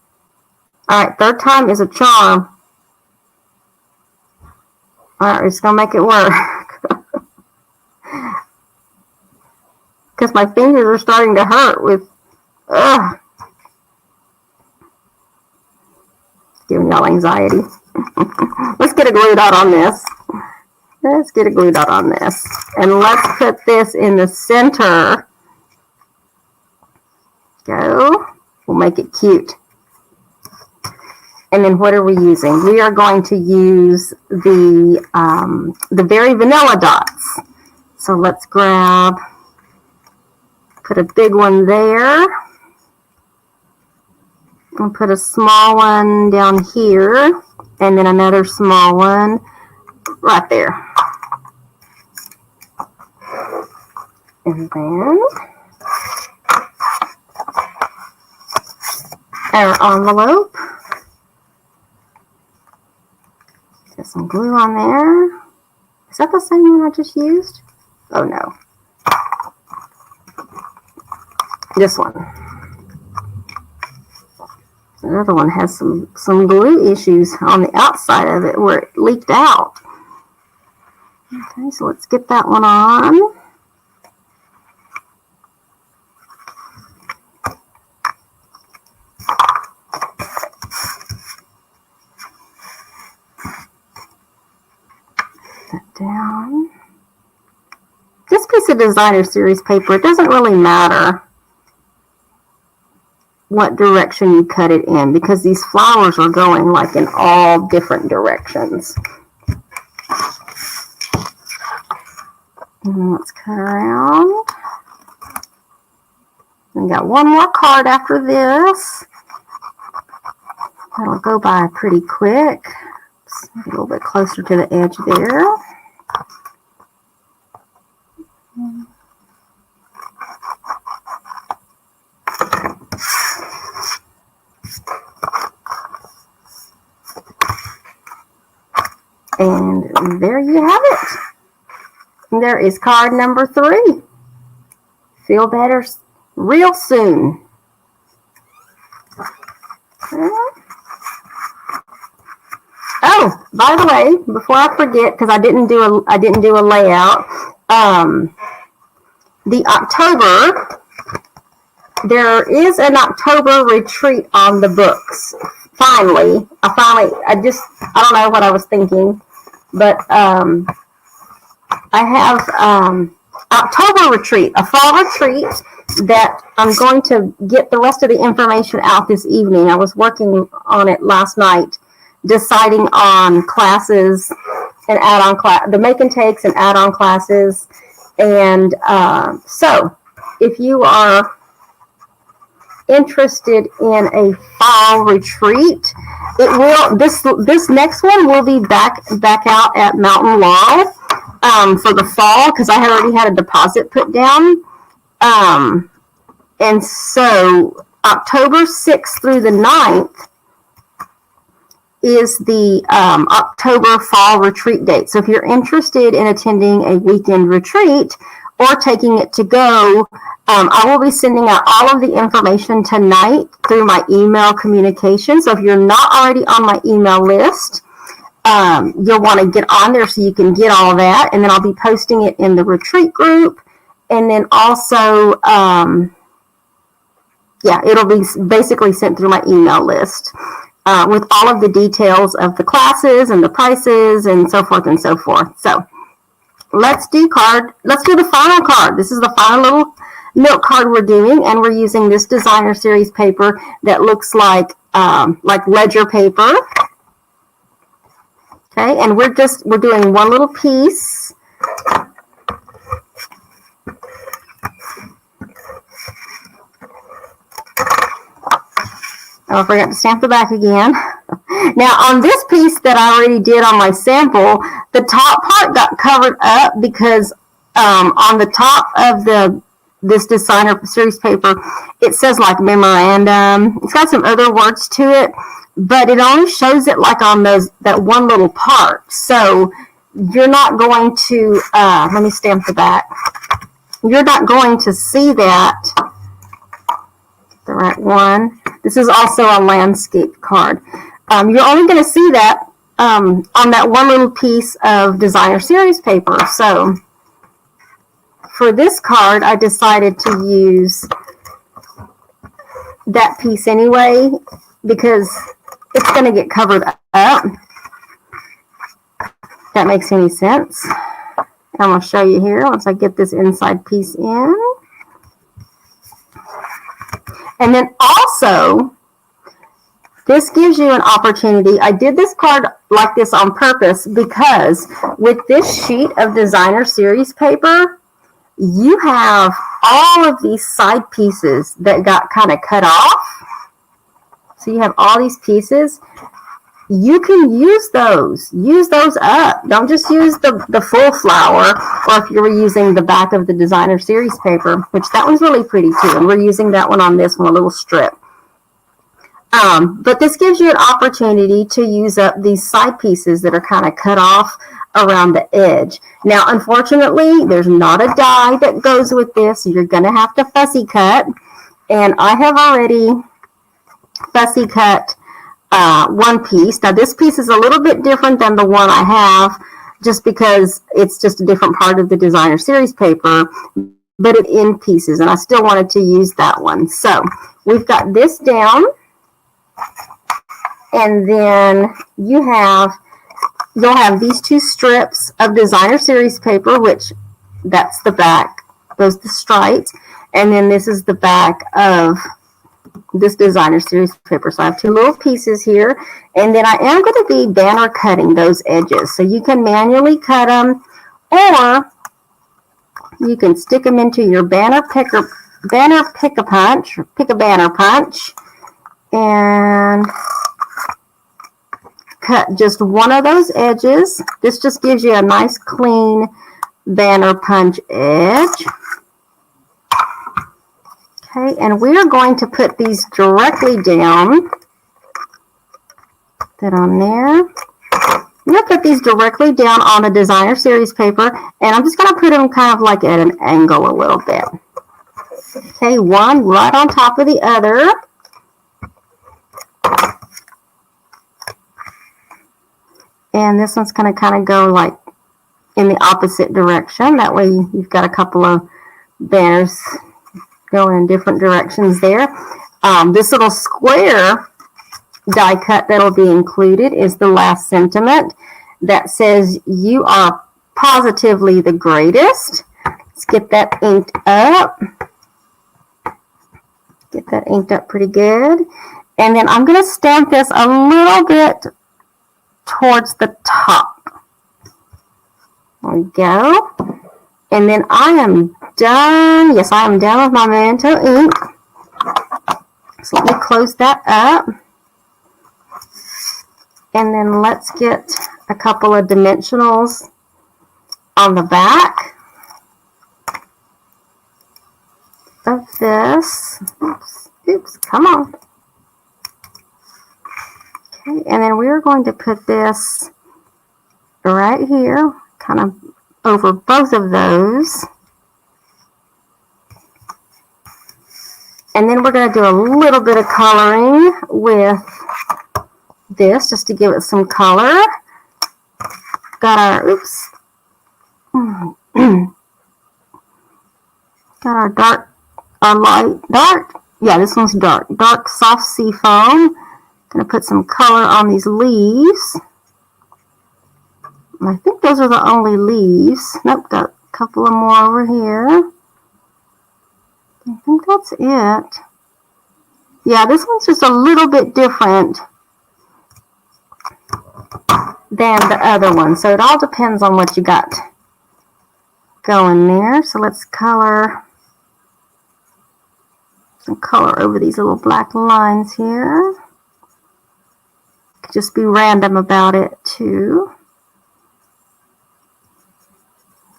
Alright, third time is a charm. Alright, we're just going to make it work. Because my fingers are starting to hurt with... Ugh. Giving y'all anxiety. Let's get a glue dot on this. Let's get a glue dot on this. And let's put this in the center. Go. We'll make it cute. And then what are we using? We are going to use the very vanilla dots. So let's grab, put a big one there. And put a small one down here. And then another small one right there. And then our envelope. Get some glue on there. Is that the same one I just used? Oh no. This one. Another one has some glue issues on the outside of it where it leaked out. Okay, so let's get that one on. That down. This piece of designer series paper, it doesn't really matter what direction you cut it in, because these flowers are going like in all different directions. And let's cut around. We got one more card after this. That'll go by pretty quick. Just a little bit closer to the edge there. And there you have it. There is card number 3. Feel better real soon. Oh, by the way, before I forget, because I didn't do a layout. The October, there is an October retreat on the books. Finally, I don't know what I was thinking, but I have October retreat, a fall retreat that I'm going to get the rest of the information out this evening. I was working on it last night, deciding on classes and add-on class, the make and takes and add-on classes. And so if you are interested in a fall retreat, it will, this next one will be back out at Mountain Laurel for the fall, because I had already had a deposit put down. And so October 6th through the 9th is the October fall retreat date. So if you're interested in attending a weekend retreat or taking it to go, I will be sending out all of the information tonight through my email communication. So if you're not already on my email list, you'll want to get on there so you can get all that. And then I'll be posting it in the retreat group. And then also, it'll be basically sent through my email list with all of the details of the classes and the prices and so forth and so forth. So let's do the final card. This is the final little note card we're doing, and we're using this designer series paper that looks like ledger paper. Okay, and we're doing one little piece. Oh, I forgot to stamp the back again. Now on this piece that I already did on my sample, the top part got covered up because on the top of this designer series paper, it says like memorandum. It's got some other words to it, but it only shows it like on that one little part. So you're not going to, let me stamp the back. You're not going to see that, the right one. This is also a landscape card. You're only going to see that on that one little piece of designer series paper. So for this card, I decided to use that piece anyway because it's going to get covered up. If that makes any sense. I'm going to show you here once I get this inside piece in. And then also, this gives you an opportunity. I did this card like this on purpose because with this sheet of designer series paper, you have all of these side pieces that got kind of cut off. So you have all these pieces. You can use those up. Don't just use the full flower, or if you were using the back of the designer series paper, which that one's really pretty too, and we're using that one on this one, a little strip. But this gives you an opportunity to use up these side pieces that are kind of cut off around the edge. Now, unfortunately, there's not a die that goes with this, so you're going to have to fussy cut, and I have already fussy cut one piece. Now this piece is a little bit different than the one I have just because it's just a different part of the designer series paper, but it's in pieces and I still wanted to use that one. So we've got this down, and then you'll have these two strips of designer series paper, which that's the back, those the stripes, and then this is the back of this designer series paper. So I have two little pieces here, and then I am going to be banner cutting those edges. So you can manually cut them, or you can stick them into your banner pick a banner punch, and cut just one of those edges. This just gives you a nice clean banner punch edge. Okay, and we are going to put these directly down. Put that on there. I'm going to put these directly down on the designer series paper, and I'm just going to put them kind of like at an angle a little bit. Okay, one right on top of the other. And this one's going to kind of go like in the opposite direction. That way you've got a couple of banners going in different directions there. This little square die cut that'll be included is the last sentiment that says, "You are positively the greatest." Let's get that inked up. Get that inked up pretty good. And then I'm going to stamp this a little bit towards the top. There we go. And then I am done. Yes, I am done with my Memento ink. So let me close that up. And then let's get a couple of dimensionals on the back of this. Oops, come on. Okay, and then we're going to put this right here, kind of over both of those. And then we're going to do a little bit of coloring with this just to give it some color. Got our, oops. Got our dark, our light, dark. Yeah, this one's dark. Dark soft sea foam. Going to put some color on these leaves. I think those are the only leaves. Nope, got a couple of more over here. I think that's it. Yeah, this one's just a little bit different than the other one. So it all depends on what you got going there. So let's color some color over these little black lines here. Just be random about it too.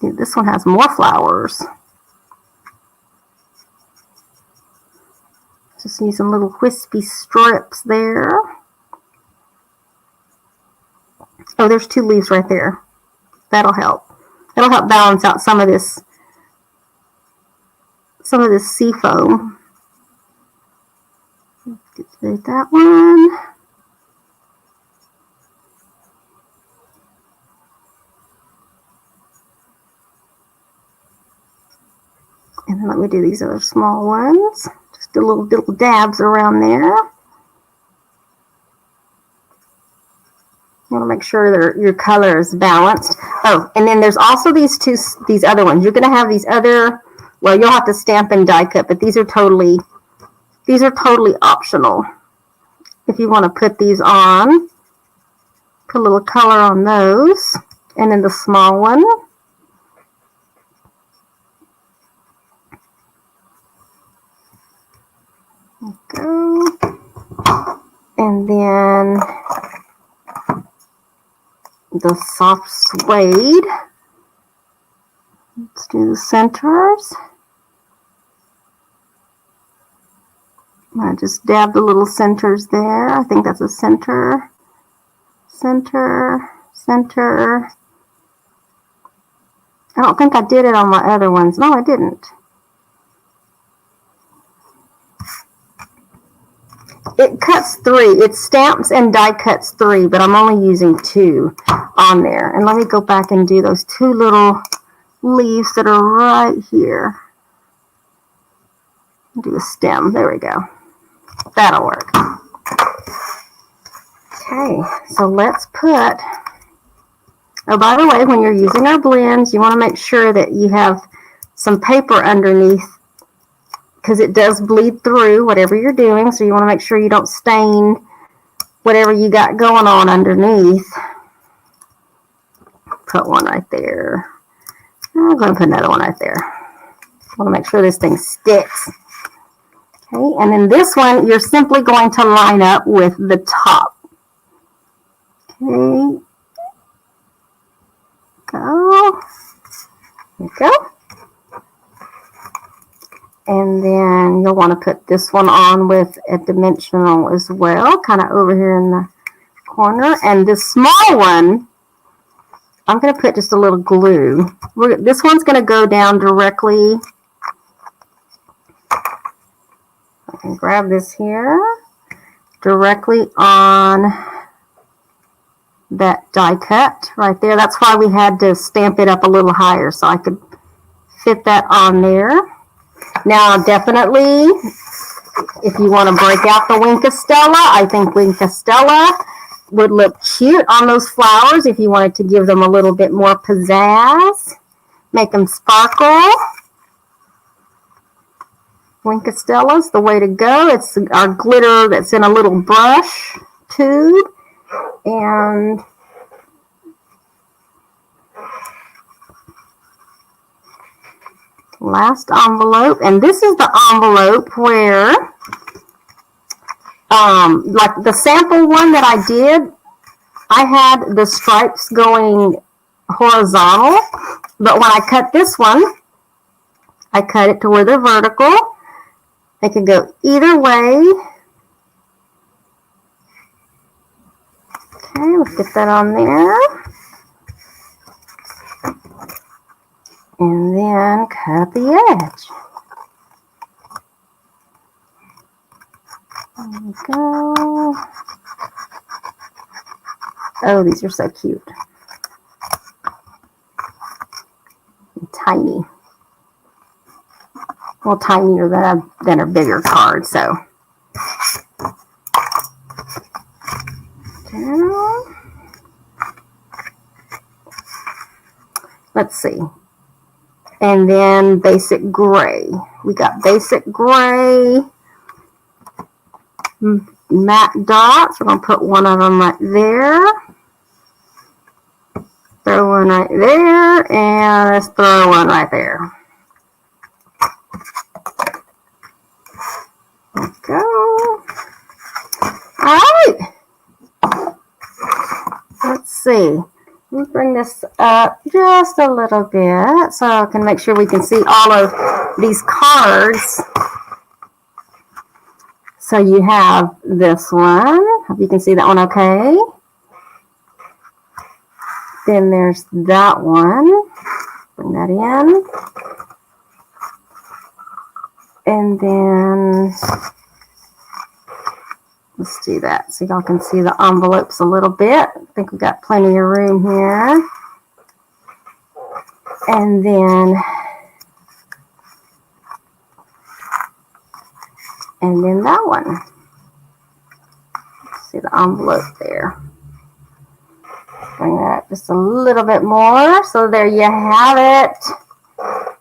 This one has more flowers. Just using little wispy strips there. Oh, there's 2 leaves right there. That'll help. That'll help balance out some of this sea foam. Get that one. And then let me do these other small ones. Just do little dabs around there. You want to make sure your color is balanced. Oh, and then there's also these other ones. You're going to have these other, well, you'll have to stamp and die cut, but these are totally optional. If you want to put these on, put a little color on those. And then the small one. Go. And then the soft suede. Let's do the centers. I just dabbed the little centers there. I think that's a center. Center. Center. I don't think I did it on my other ones. No, I didn't. It cuts 3. It stamps and die cuts 3, but I'm only using 2 on there. And let me go back and do those 2 little leaves that are right here. Do a stem. There we go. That'll work. Okay, so let's put... Oh, by the way, when you're using our blends, you want to make sure that you have some paper underneath, because it does bleed through whatever you're doing, so you want to make sure you don't stain whatever you got going on underneath. Put one right there. I'm going to put another one right there. I want to make sure this thing sticks. Okay, and then this one, you're simply going to line up with the top. Okay. Go. There you go. And then you'll want to put this one on with a dimensional as well, kind of over here in the corner. And this small one, I'm going to put just a little glue. This one's going to go down directly. I can grab this here, directly on that die cut right there. That's why we had to stamp it up a little higher, so I could fit that on there. Now, definitely, if you want to break out the Wink of Stella, I think Wink of Stella would look cute on those flowers if you wanted to give them a little bit more pizzazz, make them sparkle. Wink of Stella's the way to go. It's our glitter that's in a little brush tube. And last envelope, and this is the envelope where like the sample one that I did, I had the stripes going horizontal, but when I cut this one, I cut it to where they're vertical. They could go either way. Okay, let's get that on there. And then cut the edge. There we go. Oh, these are so cute. Tiny. Well, tinier than a bigger card, so. Let's see. And then basic gray. We got basic gray. Matte dots. We're going to put one of them right there. Throw one right there. And let's throw one right there. There we go. All right. see. Let me bring this up just a little bit so I can make sure we can see all of these cards. So you have this one. Hope you can see that one okay. Then there's that one. Bring that in. And then let's do that so y'all can see the envelopes a little bit. I think we've got plenty of room here. And then that one. See the envelope there. Bring that up just a little bit more. So there you have it.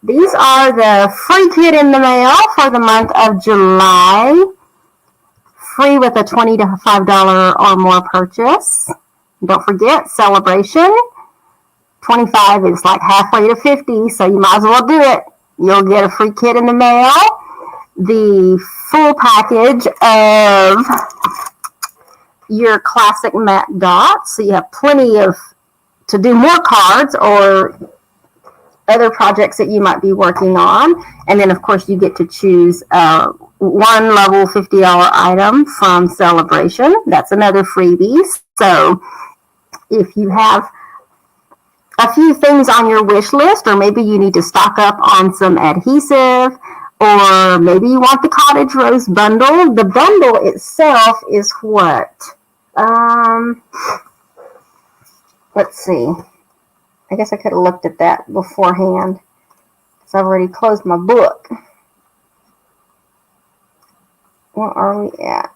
These are the free kit in the mail for the month of July. Free with a $25 or more purchase. Don't forget, celebration. 25 is like halfway to 50, so you might as well do it. You'll get a free kit in the mail. The full package of your classic matte dots. So you have plenty of to do more cards or other projects that you might be working on. And then, of course, you get to choose one level $50 item from Celebration. That's another freebie. So if you have a few things on your wish list, or maybe you need to stock up on some adhesive, or maybe you want the Cottage Rose bundle. The bundle itself is what? Let's see. I guess I could have looked at that beforehand because I've already closed my book. What are we at?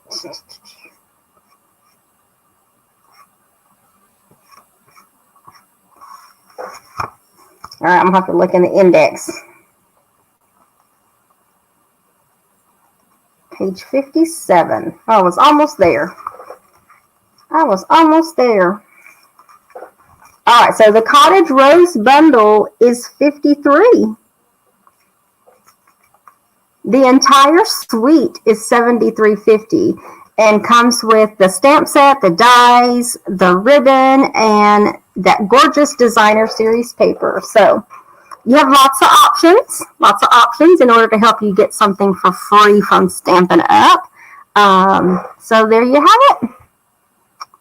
All right, I'm going to have to look in the index. Page 57. I was almost there. All right, so the Cottage Rose bundle is $53. The entire suite is $73.50 and comes with the stamp set, the dies, the ribbon, and that gorgeous designer series paper. So you have lots of options in order to help you get something for free from Stampin' Up. So there you have it.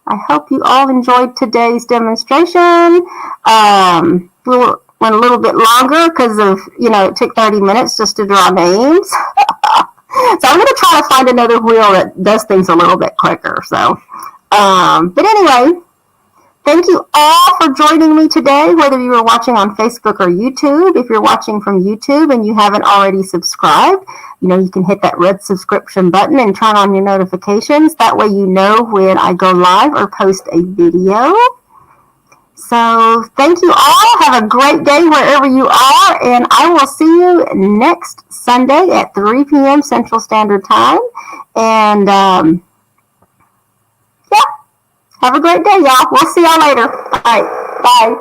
I hope you all enjoyed today's demonstration. Went a little bit longer because of, it took 30 minutes just to draw names. So I'm going to try to find another wheel that does things a little bit quicker. So, but anyway, thank you all for joining me today, whether you were watching on Facebook or YouTube. If you're watching from YouTube and you haven't already subscribed, you can hit that red subscription button and turn on your notifications. That way you know when I go live or post a video. So thank you all. Have a great day wherever you are, and I will see you next Sunday at 3 p.m. Central Standard Time. And have a great day, y'all. We'll see y'all later. All right, bye.